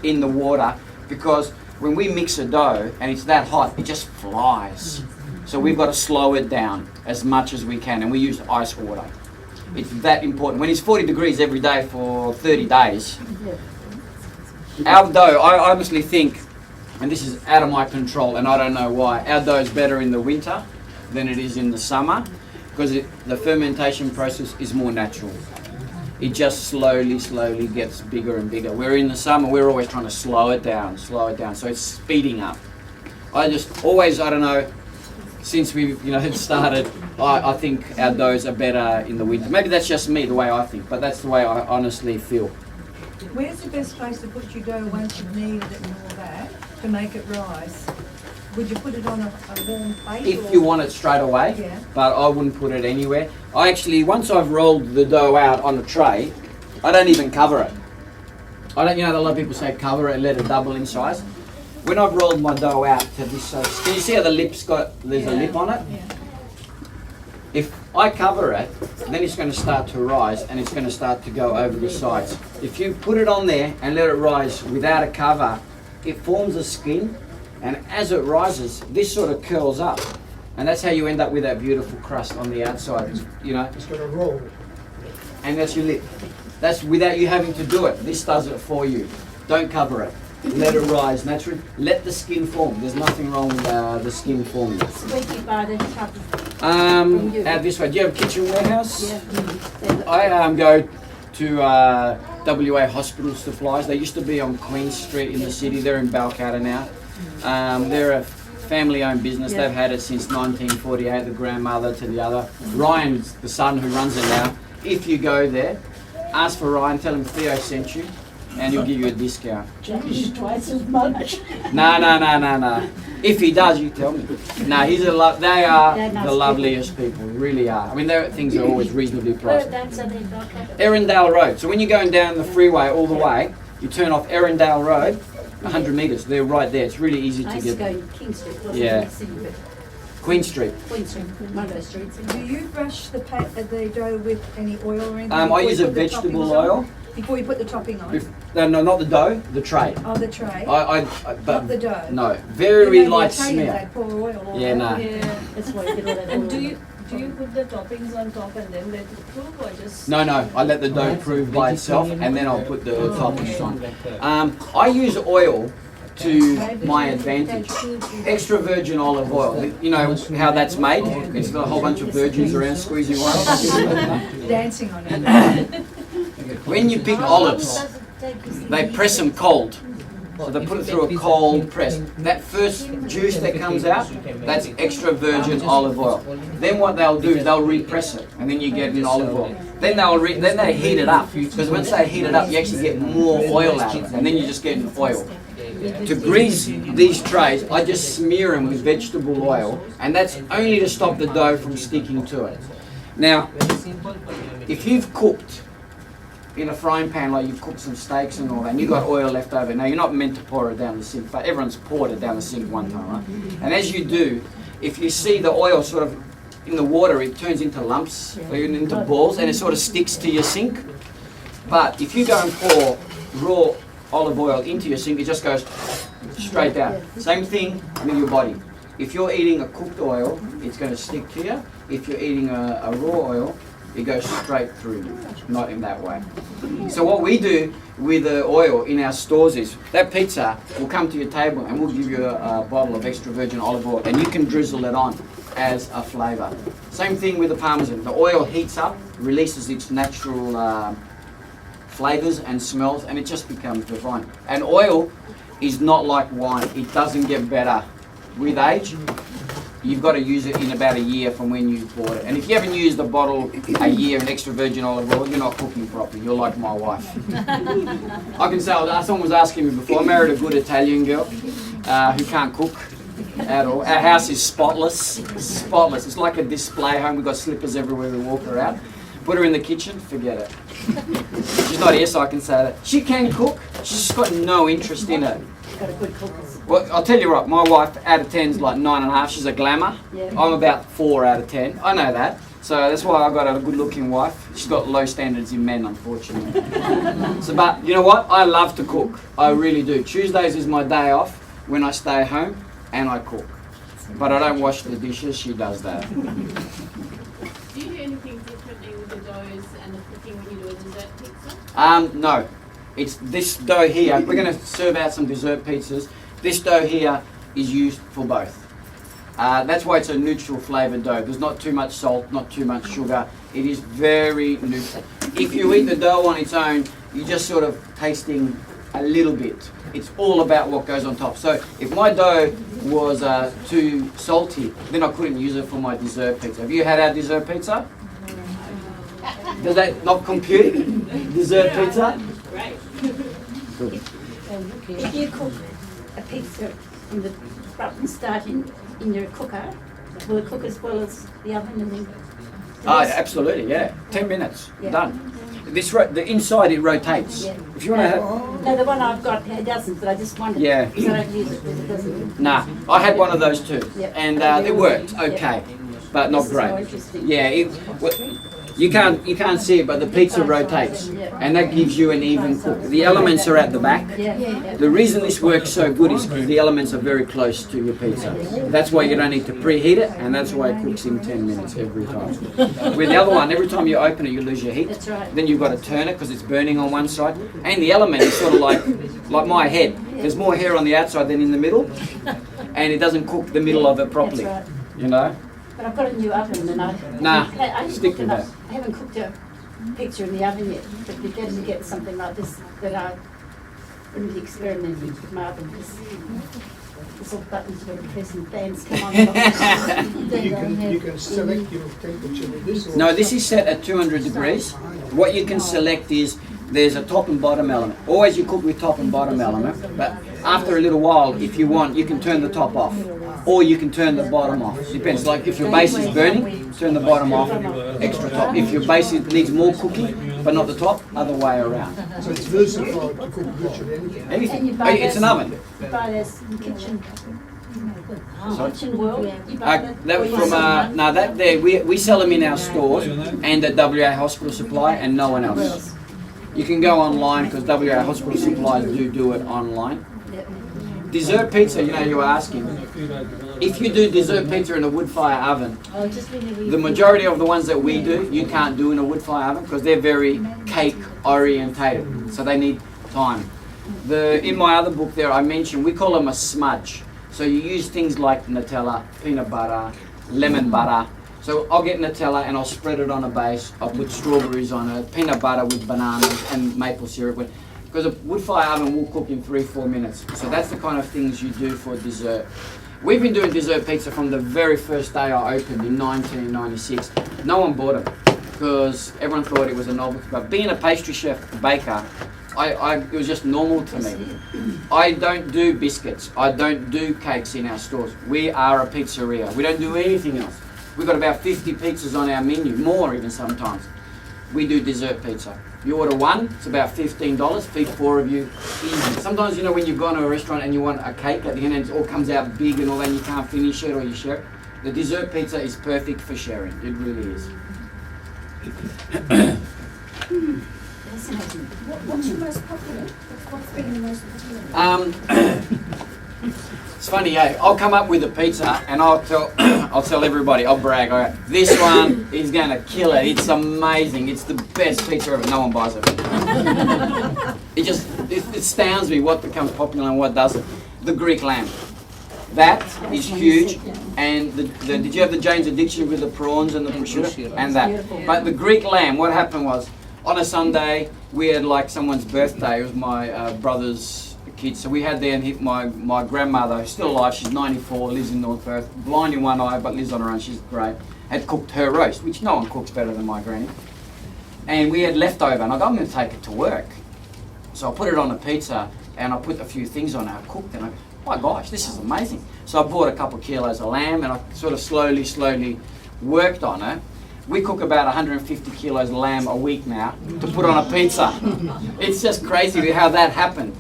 in the water because when we mix a dough and it's that hot, it just flies. So we've got to slow it down as much as we can, and we use ice water. It's that important. When it's 40 degrees every day for 30 days, our dough, I honestly think, and this is out of my control, and I don't know why, our dough is better in the winter than it is in the summer because the fermentation process is more natural. It just slowly gets bigger and bigger. Where in the summer, we're always trying to slow it down, so it's speeding up. I don't know, since we've started, I think our doughs are better in the winter. Maybe that's just me, the way I think, but that's the way I honestly feel. Where's the best place to put your dough once you've kneaded it and all that to make it rise? Would you put it on a warm plate? If you want it straight away, Yeah. but I wouldn't put it anywhere. I actually, once I've rolled the dough out on a tray, I don't even cover it. A lot of people say cover it and let it double in size. When I've rolled my dough out to this size, can you see how there's a lip on it? Yeah. If I cover it, then it's going to start to rise and it's going to start to go over the sides. If you put it on there and let it rise without a cover, it forms a skin, and as it rises, this sort of curls up. And that's how you end up with that beautiful crust on the outside, It's going to roll. And that's your lip. That's without you having to do it. This does it for you. Don't cover it. Let it rise naturally. Let the skin form. There's nothing wrong with the skin forming. So where do you buy the tub? Out this way. Do you have a kitchen warehouse? Yeah. I go to WA Hospital Supplies. They used to be on Queen Street in the city. They're in Balcatta now. They're a family-owned business. Yeah. They've had it since 1948, the grandmother to the other. Ryan's the son who runs it now. If you go there, ask for Ryan, tell him Theo sent you, and he'll give you a discount. James twice as much. No. If he does, you tell me. No, they are They're nice the loveliest people, really are. I mean, their things are always reasonably priced. That's a bit okay. Erindale Road. So when you're going down the freeway all the way, you turn off Erindale Road, 100 metres. They're right there. It's really easy I to used to get. go to King Street. Yeah. Queen Street. Queen Street, one of those streets. Do you brush the dough with any oil or anything? I before you use a put the vegetable toppings on? oil. Before you put the topping on? No, not the dough, the tray. Oh, the tray? But Not the dough? No, You know, very the light Italians, smear. they pour oil all Yeah, over. no. Yeah. That's why you get all that And oil. do you put the toppings on top and then let it cook, or just? No, I let the dough prove by itself and then I'll put the toppings on. I use oil to my advantage. Extra virgin olive oil. You know how that's made? It's got a whole bunch of virgins around squeezing one. Dancing on it. When you pick olives, they press them cold. So they put it through a cold press. That first juice that comes out, that's extra virgin olive oil. Then what they'll do is they'll repress it, and then you get an olive oil. Then they heat it up, because once they heat it up, you actually get more oil out of it, and then you just get an oil. To grease these trays, I just smear them with vegetable oil, and that's only to stop the dough from sticking to it. Now, if you've cooked in a frying pan, like you've cooked some steaks and all that, and you've got oil left over, now you're not meant to pour it down the sink, but everyone's poured it down the sink one time, right? And as you do, if you see the oil sort of in the water, it turns into lumps, or into balls, and it sort of sticks to your sink. But if you go and pour raw olive oil into your sink, it just goes straight down. Same thing with your body. If you're eating a cooked oil, it's going to stick to you. If you're eating a raw oil, it goes straight through you, not in that way. So what we do with the oil in our stores is, that pizza will come to your table and we'll give you a bottle of extra virgin olive oil, and you can drizzle it on as a flavour. Same thing with the Parmesan. The oil heats up, releases its natural flavours and smells, and it just becomes divine. And oil is not like wine. It doesn't get better with age. you've got to use it in about a year from when you bought it. And if you haven't used a bottle a year of extra virgin olive oil, you're not cooking properly. You're like my wife. I can say, someone was asking me before, I married a good Italian girl who can't cook at all. Our house is spotless. Spotless. It's like a display home. We've got slippers everywhere we walk around. Put her in the kitchen, forget it. She's not here, so I can say that. She can cook, she's just got no interest in it. Got a good cook. Well, I'll tell you what, my wife out of 10 is like 9.5. She's a glamour. Yeah. I'm about 4 out of 10. I know that. So that's why I got a good looking wife. She's got low standards in men, unfortunately. But you know what? I love to cook. I really do. Tuesdays is my day off when I stay home and I cook. But I don't wash the dishes, she does that. Do you do anything differently with the doughs and the cooking when you do a dessert pizza? No. It's this dough here. We're going to serve out some dessert pizzas. This dough here is used for both. That's why it's a neutral flavoured dough. There's not too much salt, not too much sugar. It is very neutral. If you eat the dough on its own, you're just sort of tasting a little bit. It's all about what goes on top. So if my dough was too salty, then I couldn't use it for my dessert pizza. Have you had our dessert pizza? Does that not compute? Dessert pizza? Right. Good. If you cook a pizza from the start in your cooker, will it cook as well as the oven and then? Oh, absolutely, yeah. 10 minutes, Yeah. done. The inside it rotates. Yeah. If you want to have, No, the one I've got it doesn't, but I just wondered. Yeah. Because I don't use it because it doesn't. nah, I had one of those too, Yeah. and it worked okay, but not This is more great. interesting. Yeah, you can't see it, but the pizza rotates, and that gives you an even cook. The elements are at the back. Yeah, yeah. The reason this works so good is because the elements are very close to your pizza. That's why you don't need to preheat it, and that's why it cooks in 10 minutes every time. With the other one, every time you open it, you lose your heat. That's right. Then you've got to turn it because it's burning on one side. And the element is sort of like my head. There's more hair on the outside than in the middle, and it doesn't cook the middle of it properly. That's right. You know? But I've got a new oven and I haven't stick cooked with enough. that. I haven't cooked a pizza in the oven yet, but it'd be better to get something like this that I wouldn't be experimenting with my oven. There's all buttons where the press and fans come on. You can select your temperature with this. Or No, this is set at 200 degrees. What you can select is there's a top and bottom element. Always you cook with top and bottom element, but after a little while, if you want, you can turn the top off, or you can turn the bottom off. Depends. Like if your base is burning, turn the bottom off, extra top. If your base needs more cooking, but not the top, other way around. So it's versatile to cook virtually anything. Anything. It's an oven. You buy this in kitchen. Sorry? Kitchen world. You buy That was from no, that there we sell them in our stores and at WA Hospital Supply and no one else. You can go online because WA Hospital Supplies do it online. Dessert pizza, you know, you were asking. If you do dessert pizza in a wood fire oven, the majority of the ones that we do, you can't do in a wood fire oven because they're very cake orientated, so they need time. In my other book there, I mentioned we call them a smudge. So you use things like Nutella, peanut butter, lemon butter. So I'll get Nutella and I'll spread it on a base. I'll put strawberries on it, peanut butter with bananas and maple syrup. Because a wood fire oven will cook in 3-4 minutes. So that's the kind of things you do for dessert. We've been doing dessert pizza from the very first day I opened in 1996. No one bought it because everyone thought it was a novelty. But being a pastry chef, baker, it was just normal to me. I don't do biscuits. I don't do cakes in our stores. We are a pizzeria. We don't do anything else. We've got about 50 pizzas on our menu, more even sometimes. We do dessert pizza. You order one, it's about $15, feed 4 of you, easy. Sometimes, you know, when you go to a restaurant and you want a cake at the end and it all comes out big and all that and you can't finish it or you share it, the dessert pizza is perfect for sharing. It really is. What's your most popular? What's been the most popular? It's funny, hey, I'll come up with a pizza and I'll tell everybody, I'll brag, all right, this one is gonna kill it. It's amazing. It's the best pizza ever. No one buys it. It astounds me what becomes popular and what doesn't. The Greek lamb. That is huge. And did you have the Jane's Addiction with the prawns and the prosciutto? And that. But the Greek lamb, what happened was, on a Sunday, we had like someone's birthday. It was my brother's kids. So we had there, and my grandmother, who's still alive, she's 94, lives in North Perth, blind in one eye, but lives on her own, she's great, had cooked her roast, which no one cooks better than my granny. And we had leftover, and I go, I'm going to take it to work. So I put it on a pizza, and I put a few things on it, I cooked, and I go, my gosh, this is amazing. So I bought a couple of kilos of lamb, and I sort of slowly worked on it. We cook about 150 kilos of lamb a week now to put on a pizza. It's just crazy how that happened.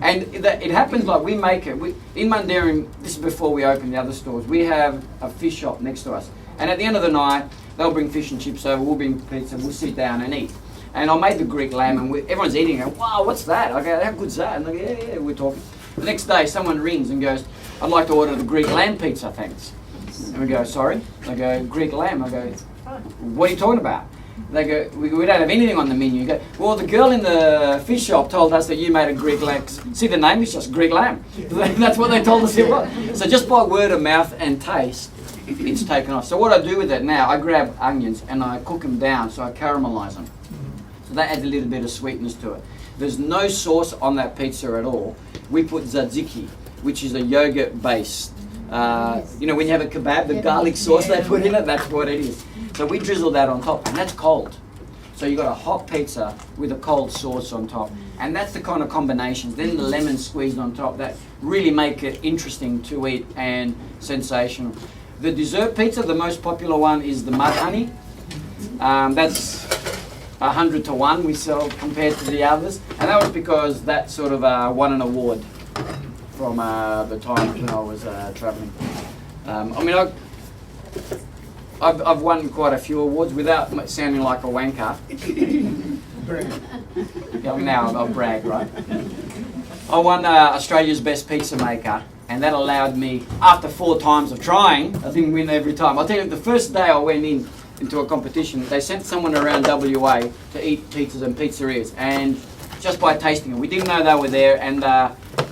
And it happens like we make it. In Mundaring, this is before we open the other stores, we have a fish shop next to us. And at the end of the night, they'll bring fish and chips over, we'll bring pizza, we'll sit down and eat. And I made the Greek lamb, and everyone's eating it. Wow, what's that? I go, how good's that? And they go, yeah, we're talking. The next day, someone rings and goes, I'd like to order the Greek lamb pizza, thanks. And we go, sorry? They go, Greek lamb. I go, what are you talking about? They go, we don't have anything on the menu. You go, well, the girl in the fish shop told us that you made a Greek lamb. See, the name is just Greek lamb. That's what they told us it was. So just by word of mouth and taste, it's taken off. So what I do with it now, I grab onions and I cook them down, so I caramelize them. So that adds a little bit of sweetness to it. There's no sauce on that pizza at all. We put tzatziki, which is a yogurt-based. You know, when you have a kebab, the garlic sauce they put in it, that's what it is. So we drizzle that on top, and that's cold. So you've got a hot pizza with a cold sauce on top. And that's the kind of combinations. Then the lemon squeezed on top that really make it interesting to eat and sensational. The dessert pizza, the most popular one, is the mud honey. That's 100 to 1 we sell compared to the others. And that was because that sort of won an award from the time when I was travelling. I mean, I've won quite a few awards without sounding like a wanker. Yeah, now I'll brag, right? I won Australia's Best Pizza Maker, and that allowed me, after 4 times of trying, I didn't win every time. I'll tell you, the first day I went into a competition, they sent someone around WA to eat pizzas and pizzerias, and just by tasting them, we didn't know they were there, and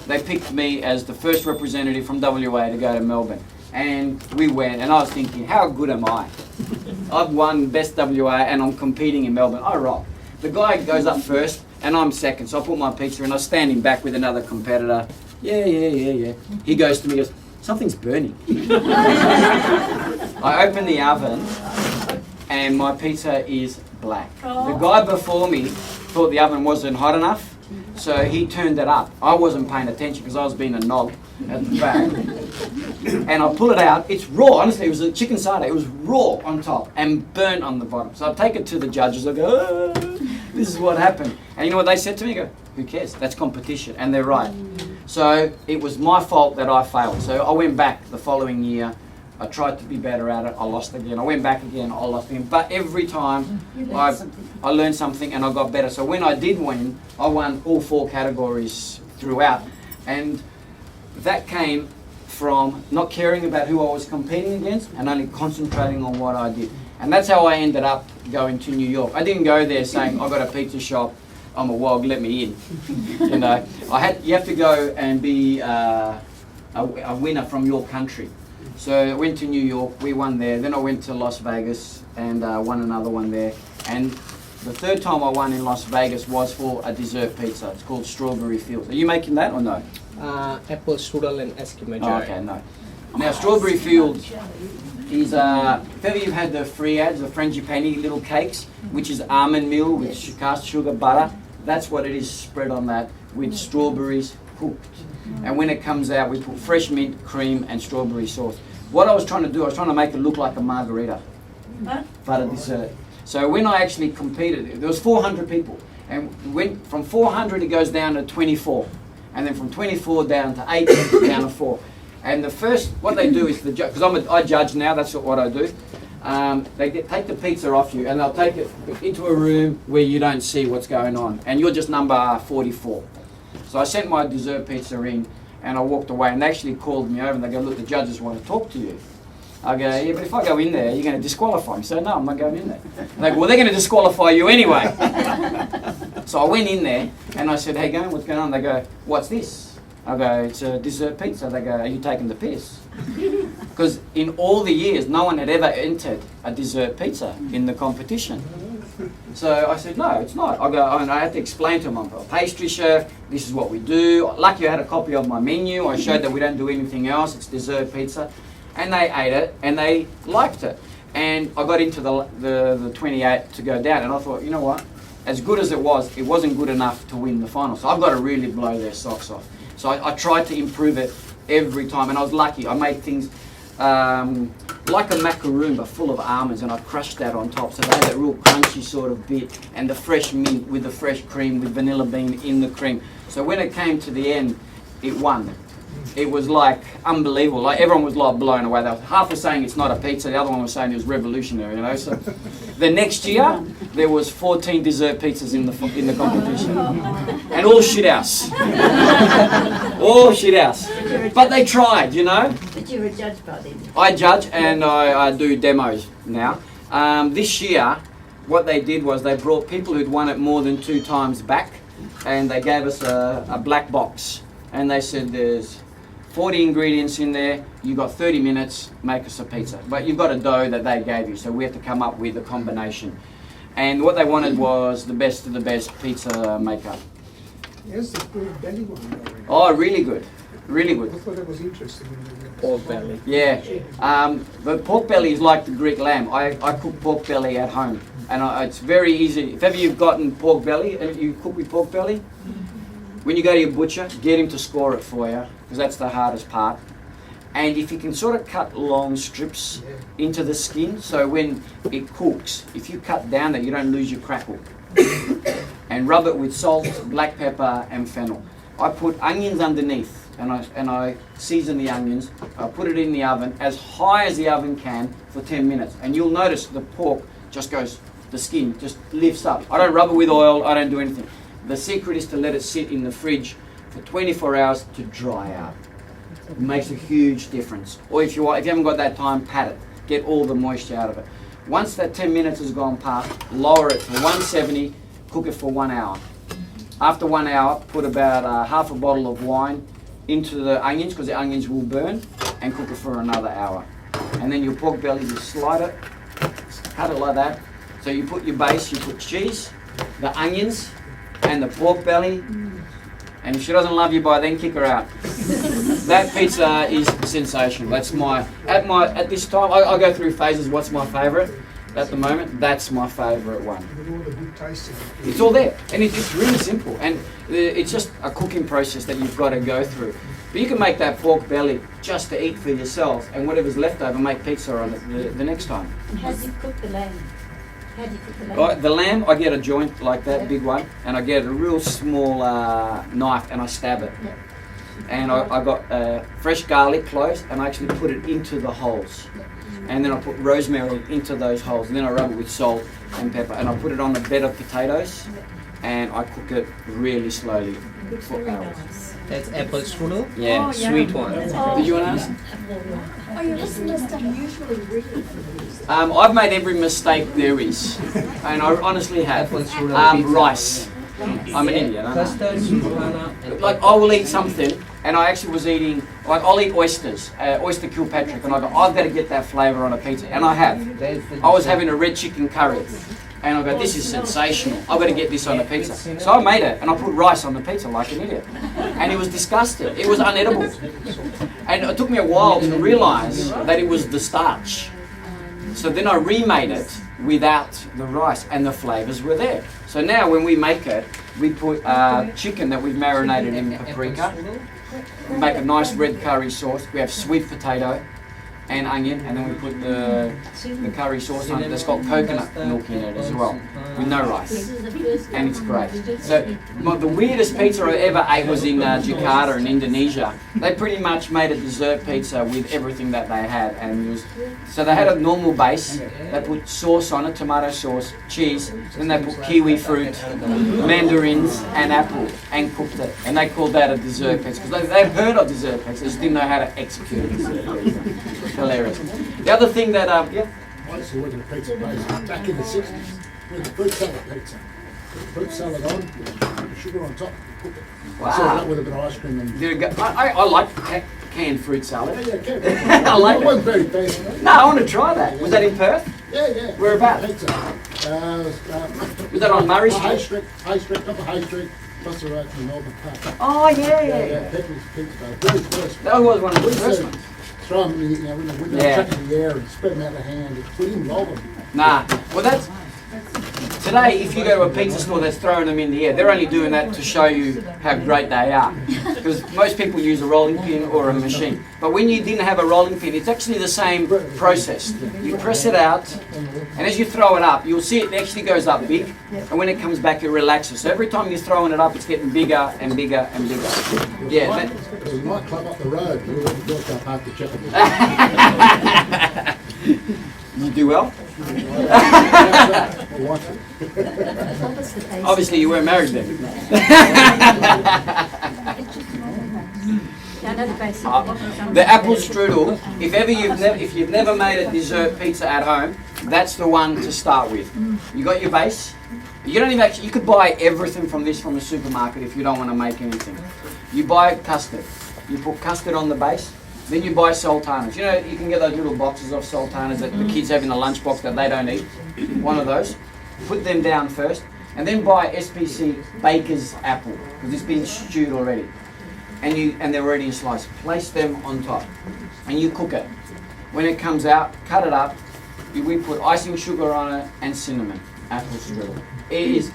they picked me as the first representative from WA to go to Melbourne. And we went, and I was thinking, how good am I? I've won Best WA and I'm competing in Melbourne. I rock. The guy goes up first and I'm second, so I put my pizza in. I was standing back with another competitor. Yeah. He goes to me, goes, something's burning. I open the oven and my pizza is black. The guy before me thought the oven wasn't hot enough, so he turned it up. I wasn't paying attention because I was being a knob at the back. And I pull it out, it's raw, honestly, it was a chicken sarda, it was raw on top and burnt on the bottom. So I take it to the judges, I go, oh, this is what happened. And you know what they said to me? I go, who cares, that's competition, and they're right. So it was my fault that I failed. So I went back the following year, I tried to be better at it, I lost again. I went back again, I lost again. But every time I learned something and I got better. So when I did win, I won all 4 categories throughout. And that came from not caring about who I was competing against and only concentrating on what I did. And that's how I ended up going to New York. I didn't go there saying, I've got a pizza shop, I'm a wog, let me in. You know, you have to go and be a winner from your country. So I went to New York, we won there. Then I went to Las Vegas and won another one there. And the 3rd time I won in Las Vegas was for a dessert pizza. It's called Strawberry Fields. Are you making that or no? Apple strudel and Eskimo. Oh, okay, no. Now, Strawberry Fields is, if ever you've had the Friads, the frangipani little cakes, which is almond meal with cast sugar butter, that's what it is spread on that with strawberries cooked. And when it comes out, we put fresh mint, cream, and strawberry sauce. What I was trying to do, I was trying to make it look like a margarita for a dessert. So when I actually competed, there was 400 people. And went from 400, it goes down to 24. And then from 24 down to 8, down to 4. And the first, what they do is, because I judge now, that's what I do. They take the pizza off you and they'll take it into a room where you don't see what's going on. And you're just number 44. So I sent my dessert pizza in and I walked away, and they actually called me over and they go, look, the judges want to talk to you. I go, yeah, but if I go in there, you're going to disqualify me. So no, I'm not going in there. And they go, well, they're going to disqualify you anyway. So I went in there and I said, hey, what's going on? They go, what's this? I go, it's a dessert pizza. They go, are you taking the piss? Because in all the years, no one had ever entered a dessert pizza in the competition. So I said, no, it's not. And I had to explain to them, I'm a pastry chef, this is what we do. Lucky I had a copy of my menu. I showed that we don't do anything else, it's dessert pizza. And they ate it, and they liked it. And I got into the 28 to go down, and I thought, you know what? As good as it wasn't good enough to win the final. So I've got to really blow their socks off. So I tried to improve it every time, and I was lucky. I made things like a macaroon, but full of almonds, and I crushed that on top. So they had that real crunchy sort of bit, and the fresh mint with the fresh cream, with vanilla bean in the cream. So when it came to the end, it won. It was like unbelievable. Like everyone was like blown away. They were, half was saying it's not a pizza, the other one was saying it was revolutionary. You know. So the next year there was 14 dessert pizzas in the competition, and all shit house, all shit house. But they tried, you know. But you were a judge by then. I judge and I do demos now. This year, what they did was they brought people who'd won it more than 2 times back, and they gave us a black box, and they said there's 40 ingredients in there, you got 30 minutes, make us a pizza. But you've got a dough that they gave you, so we had to come up with a combination. And what they wanted was the best of the best pizza maker. Here's the pork belly one going. Oh, really good, really good. I thought that was interesting. Pork belly. Yeah, the pork belly is like the Greek lamb. I cook pork belly at home, and it's very easy. If ever you've gotten pork belly, you cook with pork belly, when you go to your butcher, get him to score it for you, because that's the hardest part. And if you can sort of cut long strips into the skin, so when it cooks, if you cut down that, you don't lose your crackle. And rub it with salt, black pepper, and fennel. I put onions underneath, and I season the onions. I put it in the oven as high as the oven can for 10 minutes, and you'll notice the pork just goes, the skin just lifts up. I don't rub it with oil. I don't do anything. The secret is to let it sit in the fridge for 24 hours to dry out. It makes a huge difference. Or if you haven't got that time, pat it. Get all the moisture out of it. Once that 10 minutes has gone past, lower it to 170, cook it for 1 hour. After 1 hour, put about half a bottle of wine into the onions, because the onions will burn, and cook it for another hour. And then your pork belly, you slide it, cut it like that. So you put your base, you put cheese, the onions, and the pork belly, and if she doesn't love you by then, kick her out. That pizza is sensational. That's at this time, I go through phases. What's my favourite? At the moment, that's my favourite one. With all the good tasting. It's all there, and it's really simple, and it's just a cooking process that you've got to go through. But you can make that pork belly just to eat for yourself, and whatever's left over, make pizza on it the next time. And how do you cook the lamb? How do you cook the lamb? The lamb, I get a joint like that, big one, and I get a real small knife and I stab it. Yep. And I got fresh garlic cloves, and I actually put it into the holes. And then I put rosemary into those holes, and then I rub it with salt and pepper, and I put it on a bed of potatoes, and I cook it really slowly for hours. That's apple strudel. Yeah. Sweet one. Did you want to ask? Oh yeah, what's the most unusually read? I've made every mistake there is, and I honestly have. Apple strudel pizza. Rice. I'm an Indian. I know. Custard, banana, and Like I will eat something, and I actually was eating, like I'll eat oysters, oyster Kilpatrick, and I go, I've got to get that flavour on a pizza, and I have. I was having a red chicken curry, and I go, this is sensational, I've got to get this on a pizza. So I made it, and I put rice on the pizza like an idiot, and it was disgusting, it was unedible. And it took me a while to realise that it was the starch. So then I remade it without the rice, and the flavours were there. So now when we make it, we put chicken that we've marinated in paprika. We make a nice red curry sauce. We have sweet potato and onion, and then we put the curry sauce on it. That's got coconut milk in it as well, with no rice, and it's great. So the weirdest pizza I ever ate was in Jakarta in Indonesia. They pretty much made a dessert pizza with everything that they had, and so they had a normal base. They put sauce on it, tomato sauce, cheese, then they put kiwi fruit, mandarins, and apple, and cooked it. And they called that a dessert pizza because they'd heard of dessert pizza, just didn't know how to execute a dessert pizza. Hilarious. The other thing that, I used to work in a pizza place back in the 60s. We had the fruit salad pizza. Put the fruit salad on, put the sugar on top, cook it. Wow. Serve that with a bit of ice cream. And I like canned fruit salad. yeah, I like it. it. Wasn't very fancy. No, I want to try that. Was that in Perth? Yeah. Whereabouts? Pizza. Was that on Murray High Street? Street, top of High Street, across the road from Melbourne Park. Oh, yeah. People's Pizza. Very first. That was one of the We first said, ones. throw them in the window, Yeah. chuck in the air and spread them out of hand. We didn't roll them. Nah. Well, that's... Today, if you go to a pizza store that's throwing them in the air, they're only doing that to show you how great they are. Because most people use a rolling pin or a machine. But when you didn't have a rolling pin, it's actually the same process. You press it out, and as you throw it up, you'll see it actually goes up big, and when it comes back, it relaxes. So every time you're throwing it up, it's getting bigger and bigger and bigger. Yeah. We might club up the road, but we wouldn't built up after checking. You do well? Obviously, you weren't married then. The apple strudel. If you've never made a dessert pizza at home, that's the one to start with. You got your base. You don't even actually. You could buy everything from this from a supermarket if you don't want to make anything. You buy custard. You put custard on the base. Then you buy sultanas. You know, you can get those little boxes of sultanas that the kids have in the lunchbox that they don't eat. One of those. Put them down first. And then buy SPC Baker's apple, because it's been stewed already. And they're already in slices. Place them on top. And you cook it. When it comes out, cut it up. We put icing sugar on it and cinnamon. Apple strudel. It is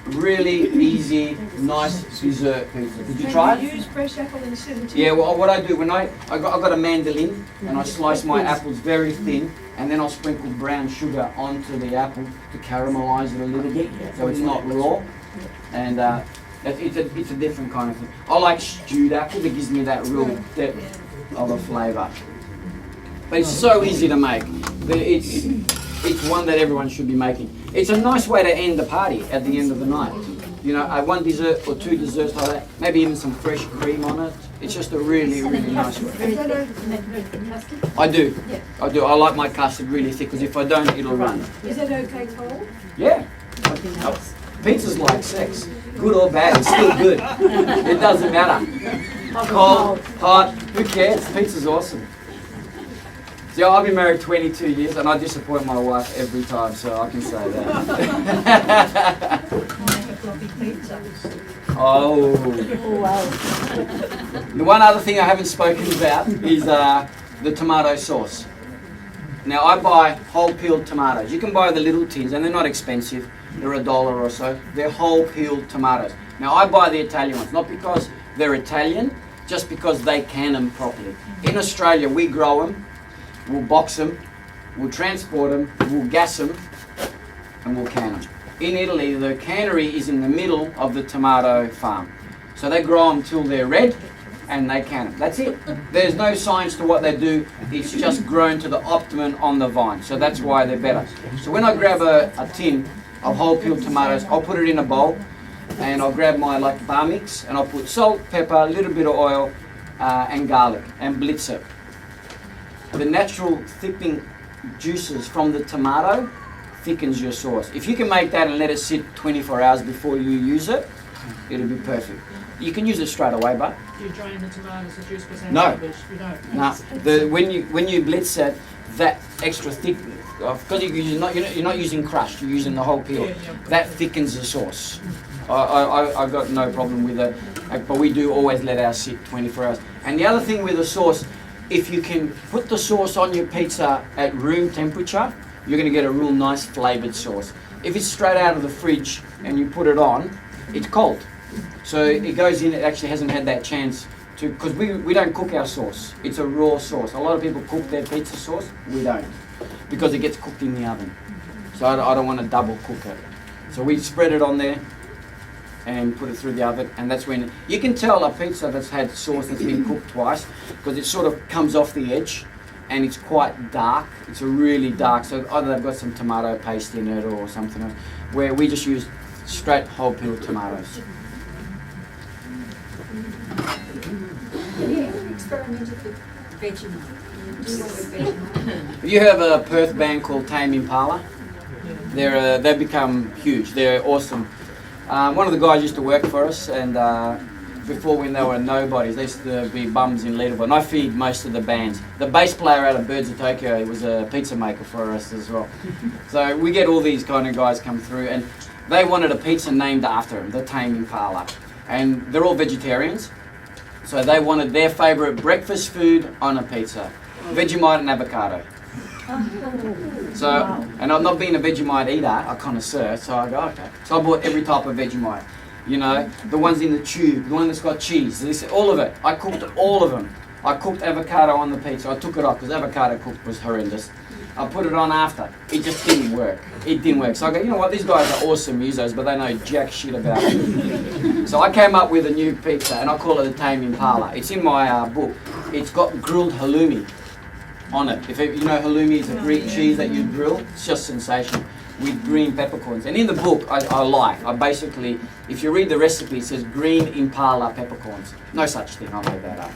really easy, nice dessert pizza. Did you try it? You use fresh apple instead of Yeah, well, what I do when I got a mandolin and I slice my apples very thin, and then I'll sprinkle brown sugar onto the apple to caramelize it a little bit, so it's not raw. And it's a different kind of thing. I like stewed apple. That gives me that real depth of a flavour. But it's so easy to make. It's one that everyone should be making. It's a nice way to end the party at the end of the night. You know, one dessert or two desserts like that, maybe even some fresh cream on it. It's just a really, really nice way. I do. I like my custard really thick, because if I don't, it'll run. Is that okay cold? Yeah. Pizza's like sex. Good or bad, it's still good. It doesn't matter. Cold, hot, who cares? Pizza's awesome. See, I've been married 22 years and I disappoint my wife every time, so I can say that. Oh. Wow. The one other thing I haven't spoken about is the tomato sauce. Now, I buy whole peeled tomatoes. You can buy the little tins and they're not expensive. They're $1 or so. They're whole peeled tomatoes. Now, I buy the Italian ones, not because they're Italian, just because they can them properly. In Australia, we grow them. We'll box them, we'll transport them, we'll gas them, and we'll can them. In Italy, the cannery is in the middle of the tomato farm. So they grow them till they're red, and they can them. That's it. There's no science to what they do. It's just grown to the optimum on the vine. So that's why they're better. So when I grab a tin of whole peeled tomatoes, I'll put it in a bowl, and I'll grab my bar mix, and I'll put salt, pepper, a little bit of oil, and garlic, and blitz it. The natural thickening juices from the tomato thickens your sauce. If you can make that and let it sit 24 hours before you use it, it'll be perfect. You can use it straight away, but Do you drain the tomatoes, the juice goes out? No. You don't? no. When you blitz it, that extra thick, because you're not using crushed, you're using the whole peel. Yeah. That thickens the sauce. I've got no problem with it, but we do always let ours sit 24 hours. And the other thing with the sauce, if you can put the sauce on your pizza at room temperature, you're going to get a real nice flavoured sauce. If it's straight out of the fridge and you put it on, it's cold. So it goes in, it actually hasn't had that chance to, because we don't cook our sauce. It's a raw sauce. A lot of people cook their pizza sauce, we don't, because it gets cooked in the oven. So I don't want to double cook it. So we spread it on there and put it through the oven, and that's when you can tell a pizza that's had sauce that's been cooked twice, because it sort of comes off the edge and it's quite dark. It's a really dark, so either they've got some tomato paste in it or something else, where we just use straight whole peeled tomatoes. Have you ever experimented with Vegemite? You have a Perth band called Tame Impala. They've become huge. They're awesome. One of the guys used to work for us, and before when they were nobodies. They used to be bums in Leaderboard. And I feed most of the bands. The bass player out of Birds of Tokyo, he was a pizza maker for us as well. So we get all these kind of guys come through, and they wanted a pizza named after him, the Tame Impala. And they're all vegetarians, so they wanted their favourite breakfast food on a pizza, Vegemite and avocado. So, and I'm not being a Vegemite eater, a connoisseur, so I go, okay. So I bought every type of Vegemite. You know, the ones in the tube, the one that's got cheese, all of it. I cooked all of them. I cooked avocado on the pizza. I took it off because avocado cooked was horrendous. I put it on after. It just didn't work. It didn't work. So I go, you know what, these guys are awesome musos, but they know jack shit about it. So I came up with a new pizza, and I call it the Tame Impala. It's in my book. It's got grilled halloumi on it. If you know halloumi is a Greek cheese that you grill, it's just sensational with green peppercorns. And in the book, I basically, if you read the recipe, it says green Impala peppercorns. No such thing, I made that up.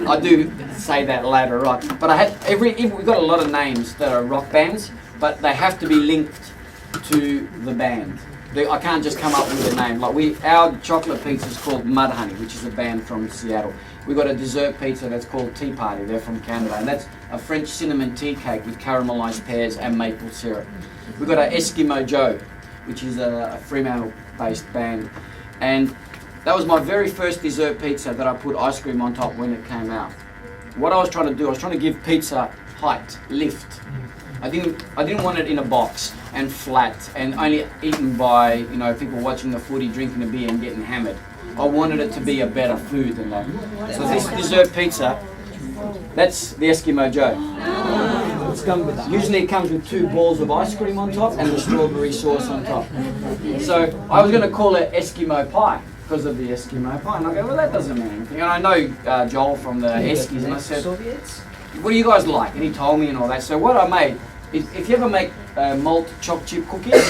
I do say that later, right? But I had we've got a lot of names that are rock bands, but they have to be linked to the band. I can't just come up with a name. Like our chocolate pizza is called Mudhoney, which is a band from Seattle. We've got a dessert pizza that's called Tea Party. They're from Canada, and that's a French cinnamon tea cake with caramelized pears and maple syrup. We've got an Eskimo Joe, which is a Fremantle-based band, and that was my very first dessert pizza that I put ice cream on top when it came out. What I was trying to do, I was trying to give pizza height, lift. I didn't want it in a box and flat and only eaten by people watching the footy, drinking a beer and getting hammered. I wanted it to be a better food than that. So this dessert pizza, that's the Eskimo Joe. Usually it comes with 2 balls of ice cream on top and the strawberry sauce on top. So I was going to call it Eskimo Pie because of the Eskimo Pie. And I go, well, that doesn't mean anything. And I know Joel from the Eskies, and I said, what do you guys like? And he told me and all that. So what I made is, if you ever make malt chopped chip cookies,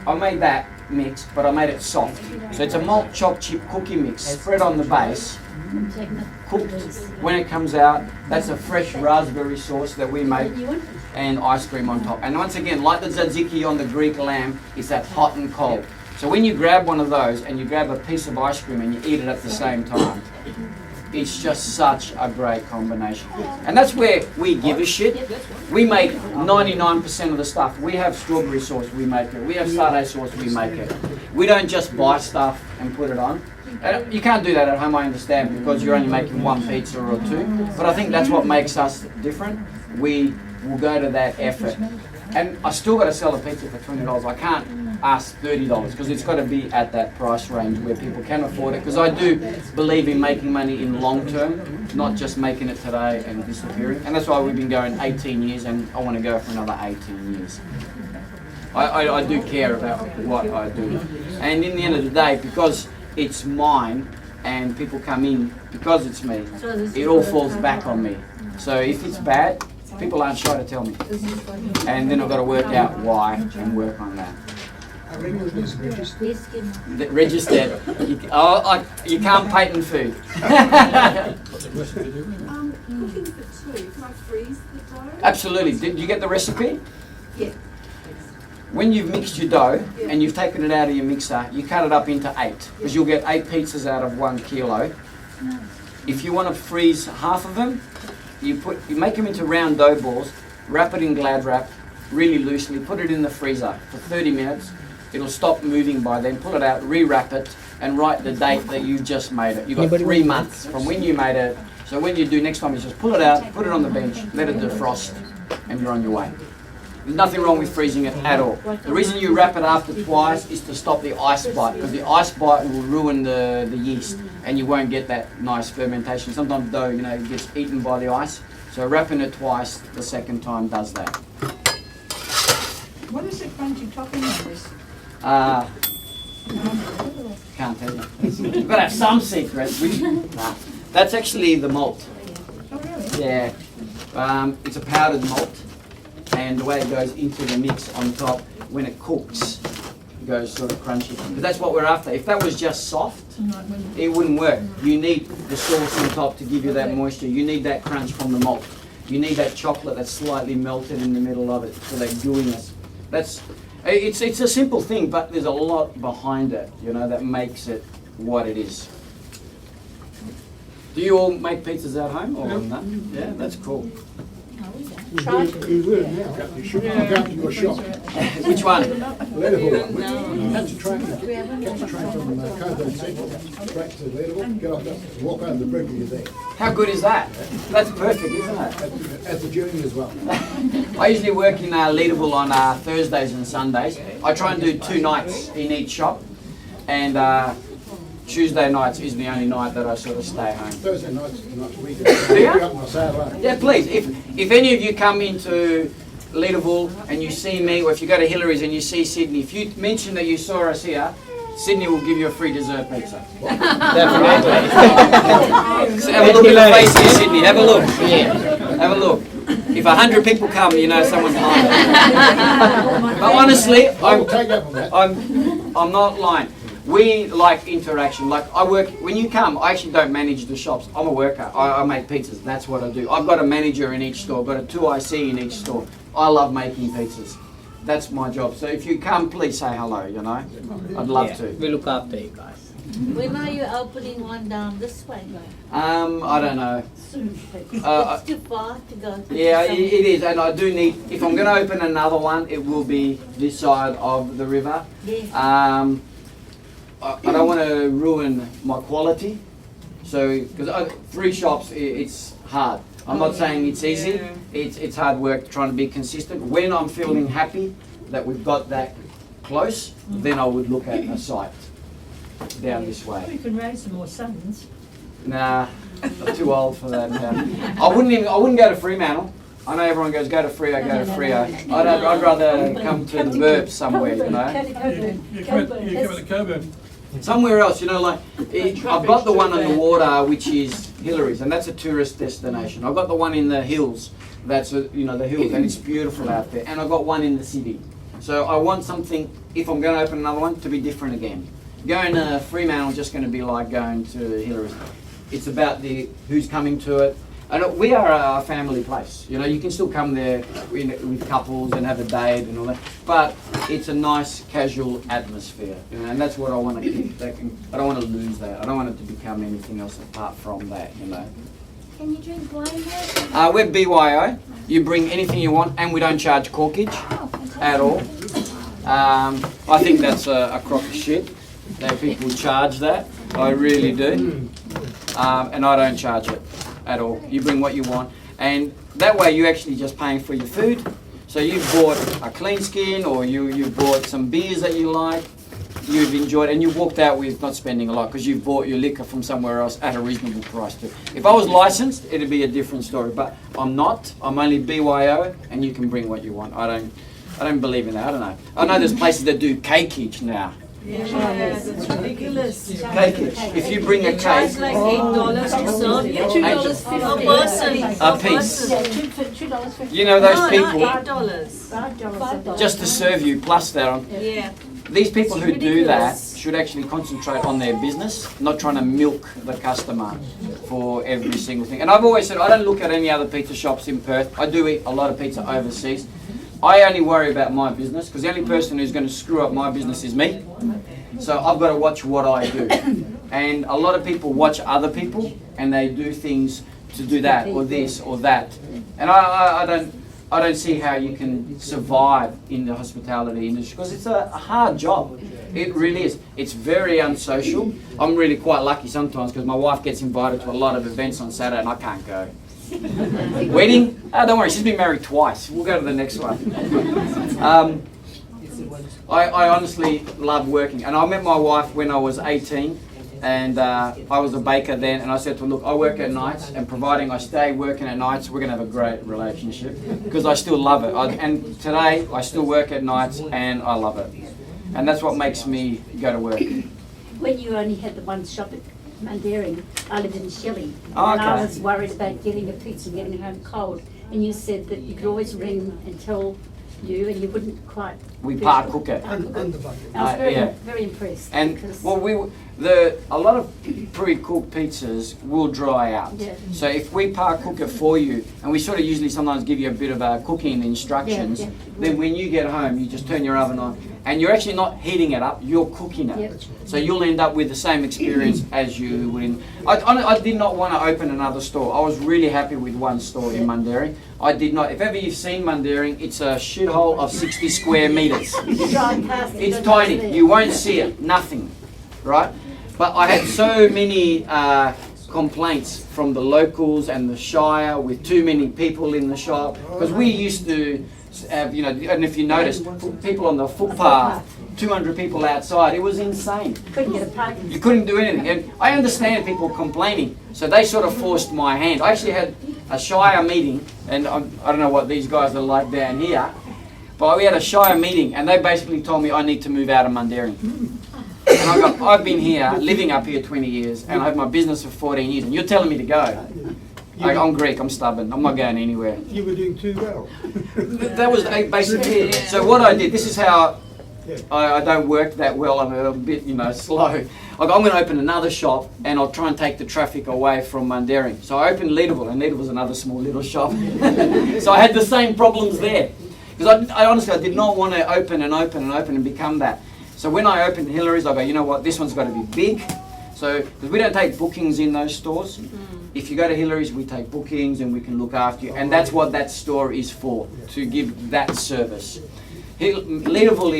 I made that mix, but I made it soft. So it's a malt chopped chip cookie mix spread on the base, cooked. When it comes out, that's a fresh raspberry sauce that we make, and ice cream on top. And once again, like the tzatziki on the Greek lamb, it's that hot and cold. So when you grab one of those and you grab a piece of ice cream and you eat it at the same time, it's just such a great combination. And that's where we give a shit. We make 99% of the stuff. We have strawberry sauce, we make it. We have satay sauce, we make it. We don't just buy stuff and put it on. You can't do that at home, I understand, because you're only making 1 pizza or 2. But I think that's what makes us different. We will go to that effort. And I still got to sell a pizza for $20. I can't ask $30 because it's got to be at that price range where people can afford it. Because I do believe in making money in long term, not just making it today and disappearing. And that's why we've been going 18 years, and I want to go for another 18 years. I do care about what I do. And in the end of the day, because it's mine and people come in because it's me, it all falls back on me. So if it's bad, people aren't shy to tell me. And then I've got to work out why and work on that. Registered. You can't patent food. Cooking for 2, can I freeze the dough? Absolutely. Did you get the recipe? Yeah. When you've mixed your dough and you've taken it out of your mixer, you cut it up into 8 because you'll get 8 pizzas out of 1 kilo. If you want to freeze half of them, you make them into round dough balls, wrap it in Glad wrap really loosely, put it in the freezer for 30 minutes. It'll stop moving by then. Pull it out, re-wrap it, and write the date that you've just made it. You've got 3 months from when you made it. So when you do next time, you just pull it out, put it on the bench, let it defrost, and you're on your way. There's nothing wrong with freezing it at all. The reason you wrap it after twice is to stop the ice bite, because the ice bite will ruin the yeast, and you won't get that nice fermentation. Sometimes dough, it gets eaten by the ice. So wrapping it twice, the second time does that. What is the crunchy topping on this? Can't tell you. You've got to have some secrets. Nah. That's actually the malt. Oh, really? Yeah. It's a powdered malt, and the way it goes into the mix on top, when it cooks, it goes sort of crunchy. But that's what we're after. If that was just soft, it wouldn't work. You need the sauce on top to give you that moisture. You need that crunch from the malt. You need that chocolate that's slightly melted in the middle of it for that gooiness. It's a simple thing, but there's a lot behind it, that makes it what it is. Do you all make pizzas at home or no? Yeah, that's cool. You will now. You should go to your shop. Which one? Leadable. Catch a train from Cockburn Central, straight to Leadable, get off that, walk over the bridge and you're there. How good is that? That's perfect, isn't it? At the journey as well. I usually work in Leadable on Thursdays and Sundays. I try and do 2 nights in each shop, and Tuesday nights is the only night that I sort of stay home. Thursday night's a nice weekend. Do you? Up my sail, Yeah, please. If any of you come into Leadable and you see me, or if you go to Hillary's and you see Sydney, if you mention that you saw us here, Sydney will give you a free dessert pizza. Definitely. So have a look at the face here, Sydney. Have a look. Yeah. Have a look. If 100 people come, you know someone's lying. But honestly, I will take up on that. I'm not lying. We like interaction. Like I work, when you come, I actually don't manage the shops. I'm a worker. I make pizzas. That's what I do. I've got a manager in each store. I've got a 2IC in each store. I love making pizzas. That's my job. So if you come, please say hello, you know. I'd love to. We look after you guys. When are you opening one down this way? I don't know. Soon. It's too far to go. Yeah, it is. And I do need, if I'm going to open another one, it will be this side of the river. Yeah. I don't want to ruin my quality, so because 3 shops, it's hard. I'm not saying it's easy. It's hard work trying to be consistent. When I'm feeling happy that we've got that close, then I would look at a site down this Well, way. you can raise some more sons. Nah, I'm too old for that now. I wouldn't go to Fremantle. I know everyone goes go to Freo, go to Freo. I'd rather come to the burbs somewhere, you know. You come to Cockburn. Somewhere else, you know, like I've got the one on the water, which is Hillary's, and that's a tourist destination. I've got the one in the hills, that's you know, the hills, and it's beautiful out there. And I've got one in the city. So I want something, if I'm going to open another one, to be different again. Going to Fremantle is just going to be like going to Hillary's. It's about who's coming to it. And we are a family place. You know, you can still come there with couples and have a date and all that. But it's a nice, casual atmosphere. You know, and that's what I want to keep. I don't want to lose that. I don't want it to become anything else apart from that, you know. Can you drink wine there? We're BYO. You bring anything you want, and we don't charge corkage at all. I think that's a crock of shit that people charge that. I really do. And I don't charge it at all. You bring what you want, and that way you're actually just paying for your food. So you've bought a clean skin, or you've bought some beers that you like, you've enjoyed, and you've walked out with not spending a lot because you've bought your liquor from somewhere else at a reasonable price too. If I was licensed, it'd be a different story, but I'm not. I'm only BYO, and you can bring what you want. I don't believe in that. I don't know. I know there's places that do cakeage now. Yeah, that's ridiculous. Cakeage. If you bring a cake, It's like $8 to serve you. $2.50 a person. $2.50. you know those people $8. just to serve you plus that on. Yeah. These people who do that ridiculous. should actually concentrate on their business, not trying to milk the customer for every single thing. And I've always said I don't look at any other pizza shops in Perth. I do eat a lot of pizza overseas. I only worry about my business because the only person who's going to screw up my business is me. So I've got to watch what I do. And a lot of people watch other people and they do things to do that or this or that. And I don't see how you can survive in the hospitality industry because it's a hard job. It really is. It's very unsocial. I'm really quite lucky sometimes because my wife gets invited to a lot of events on Saturday and I can't go. Wedding? Oh, don't worry, she's been married twice. We'll go to the next one. I honestly love working. And I met my wife when I was 18 and I was a baker then, and I said to her, look, I work at nights, and providing I stay working at nights, we're going to have a great relationship because I still love it. And today I still work at nights and I love it. And that's what makes me go to work. When you only had the one shop at Mundaring, I lived in Shelley, Oh, and I okay. was worried about getting a pizza and getting it home cold. And you said that you could always ring and tell you, and you wouldn't quite. We part cook it. And the bucket. I was very, yeah. very impressed. And because well, A lot of pre-cooked pizzas will dry out. Yeah. So if we cook it for you, and we sort of usually sometimes give you a bit of cooking instructions, Yeah. then when you get home, you just turn your oven on, and you're actually not heating it up, you're cooking it. Yep. So you'll end up with the same experience as you would in... I did not want to open another store. I was really happy with one store in Mundaring. I did not... If ever you've seen Mundaring, it's a shithole of 60 square metres. It's tiny. You won't see it. Nothing. Right? But I had so many complaints from the locals and the Shire with too many people in the shop. Because we used to have, you know, and if you notice, people on the footpath, 200 people outside, it was insane. Couldn't get a parking. You couldn't do anything. And I understand people complaining, so they sort of forced my hand. I actually had a Shire meeting, and I don't know what these guys are like down here, but we had a Shire meeting, and they basically told me I need to move out of Mundaring. And I've been here, living up here 20 years, and I have my business for 14 years, and you're telling me to go. I'm Greek, I'm stubborn, I'm not going anywhere. You were doing too well. That was basically it. So what I did, this is how I don't work that well, I'm a bit, you know, slow. I'm going to open another shop, and I'll try and take the traffic away from Mundaring. So I opened Leederville, and Leederville's another small little shop. So I had the same problems there. Because I honestly, I did not want to open and become that. So when I opened Hillary's, I go, you know what, this one's got to be big. So, because we don't take bookings in those stores. If you go to Hillary's, we take bookings and we can look after you. And that's what that store is for, to give that service. Leederville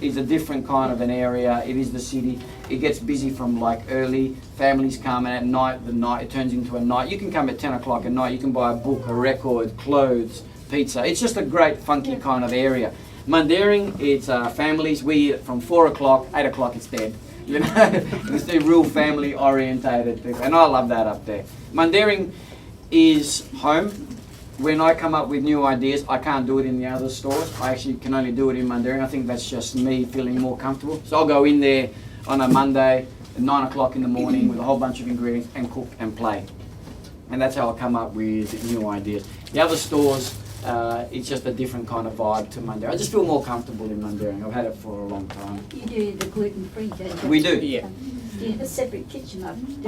is a different kind of an area. It is the city. It gets busy from like early. Families come, and at night, it turns into a night. You can come at 10 o'clock at night. You can buy a book, a record, clothes, pizza. It's just a great, funky kind of area. Mundaring, it's families. We eat it from 4 o'clock, 8 o'clock it's dead. You know, it's a real family orientated people, and I love that up there. Mundaring is home. When I come up with new ideas, I can't do it in the other stores. I actually can only do it in Mundaring. I think that's just me feeling more comfortable. So I'll go in there on a Monday at 9 o'clock in the morning with a whole bunch of ingredients and cook and play. And that's how I come up with new ideas. The other stores, it's just a different kind of vibe to Mundaring. I just feel more comfortable in Mundaring. I've had it for a long time. You do the gluten-free, don't you? We do, yeah. Do you have a separate kitchen oven?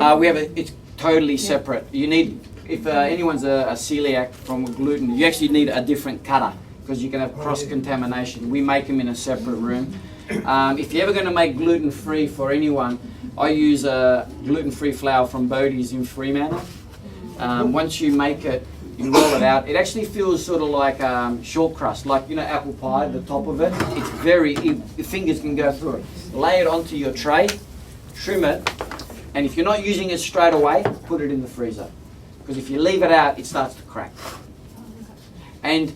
It's totally separate. You need, if anyone's a celiac from gluten, you actually need a different cutter because you can have cross-contamination. We make them in a separate room. If you're ever going to make gluten-free for anyone, I use gluten-free flour from Bodie's in Fremantle. Once you make it, you roll it out. It actually feels sort of like short crust, like, you know, apple pie, the top of it. It's very, your fingers can go through it. Lay it onto your tray, trim it, and if you're not using it straight away, put it in the freezer. Because if you leave it out, it starts to crack. And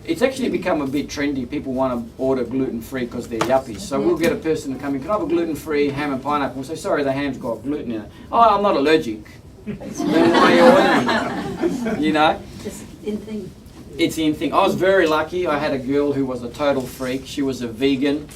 it's actually become a bit trendy. People want to order gluten-free because they're yuppies. So we'll get a person to come in, can I have a gluten-free ham and pineapple? We'll say, sorry, the ham's got gluten in it. Oh, I'm not allergic. Then why are you ordering? You know? It's in thing. It's in thing. I was very lucky. I had a girl who was a total freak. She was a vegan,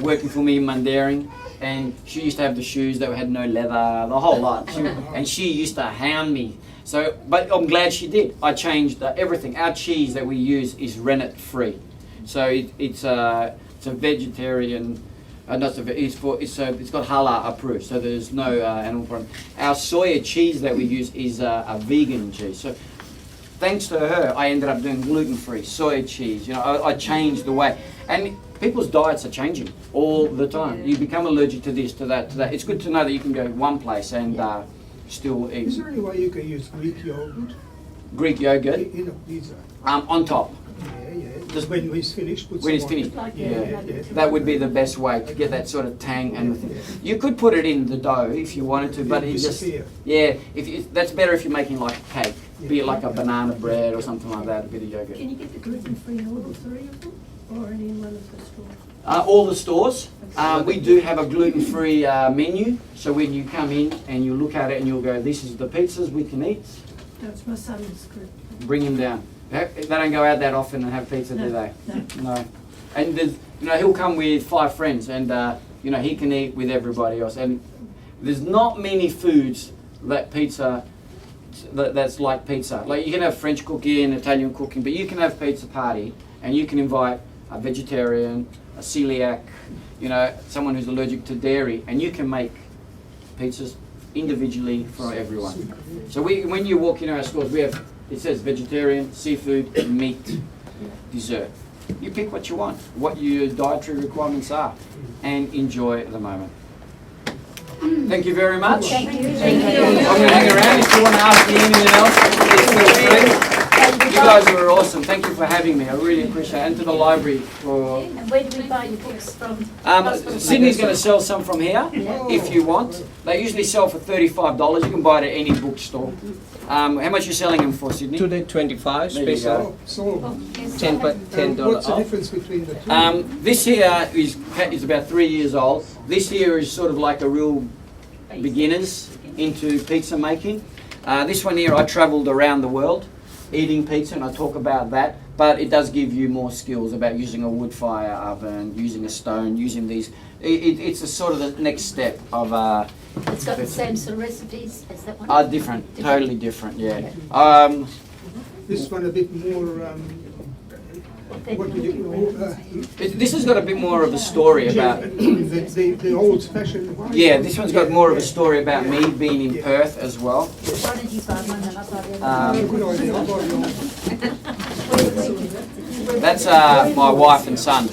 working for me in Mundaring, and she used to have the shoes that had no leather, the whole lot. And she used to hound me. So, but I'm glad she did. I changed everything. Our cheese that we use is rennet free, so it's a vegetarian. It's got halal approved, so there's no animal problem. Our soya cheese that we use is a vegan cheese. So thanks to her, I ended up doing gluten-free soya cheese. You know, I changed the way, and people's diets are changing all the time. You become allergic to this, to that, to that. It's good to know that you can go one place and still eat. Is there any way you can use Greek yogurt? Greek yogurt? In a pizza. On top. Yeah. Just when it's finished, put when it's some finished, on. yeah. That would be the best way to get that sort of tang and the thing. You could put it in the dough if you wanted to, but it just that's better if you're making like a cake, be it like a banana bread or something like that, a bit of yogurt. Can you get the gluten-free in all three of them, or in one of the stores? All the stores. We do have a gluten-free menu, so when you come in and you look at it and you'll go, this is the pizzas we can eat. That's my son's group. Bring him down. They don't go out that often and have pizza, do they? No. And there's, you know, he'll come with 5 friends, and you know, he can eat with everybody else. And there's not many foods that that's like pizza. Like you can have French cooking, Italian cooking, but you can have pizza party, and you can invite a vegetarian, a celiac, you know, someone who's allergic to dairy, and you can make pizzas individually for everyone. So when you walk into our stores, it says vegetarian, seafood, meat, dessert. You pick what you want, what your dietary requirements are, and enjoy the moment. Thank you very much. Thank you. I'm going to hang around. If you want to ask me anything else, please feel free. You guys were awesome. Thank you for having me. I really appreciate it. And to the library for... And where do we buy your books from? Sydney's going to sell some from here if you want. They usually sell for $35. You can buy it at any bookstore. How much are you selling them for, Sydney? Today 25 There you special. So, $10 what's the off. difference between the two? This here is about 3 years old. This here is sort of like a real beginners into pizza making. This one here, I travelled around the world eating pizza, and I talk about that, but it does give you more skills about using a wood fire oven, using a stone, using these. It's a sort of the next step of It's got the same sort of recipes as that one? different, totally different, yeah. This one a bit more, what do you, This has got a bit more of a story about... the old-fashioned one? Yeah, this one's got more of a story about me being in Perth as well. Why don't you buy one and I'll buy the other? Good idea, I'll buy the old. That's my wife and son.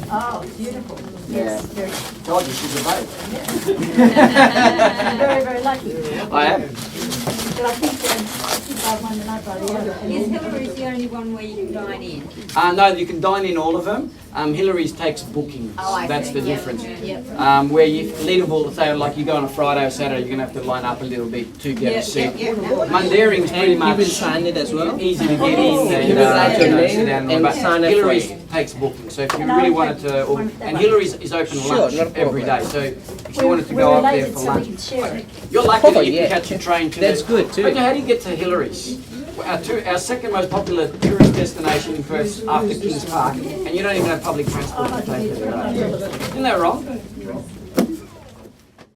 Oh, beautiful. Yeah. Yes, very, Told you she's a babe. very, very lucky. I am. But I think if you buy one and I buy the other. Is Hillary's the only one where you can dine in? No, you can dine in all of them. Hillary's takes bookings. Oh, I That's see. the Yep. difference. Yep. Where you leadable, say like you go on a Friday or Saturday, you're gonna have to line up a little bit to get a seat. Mundaring's pretty You much will sign it as well. easy to get in and You will write your name sit down and but sign it Hillary's for takes bookings. So if you And really I'll wanted take to, one of that and one. Hillary's is open Sure, lunch not a every day. problem. So if you wanted to We're go up there related for so we lunch, can share it. you're lucky that you yeah. can catch a train to That's the, good too. But how do you get to Hillary's? Our second most popular tourist destination in Perth after Kings Park, and you don't even have public transport to take you there. Isn't that wrong?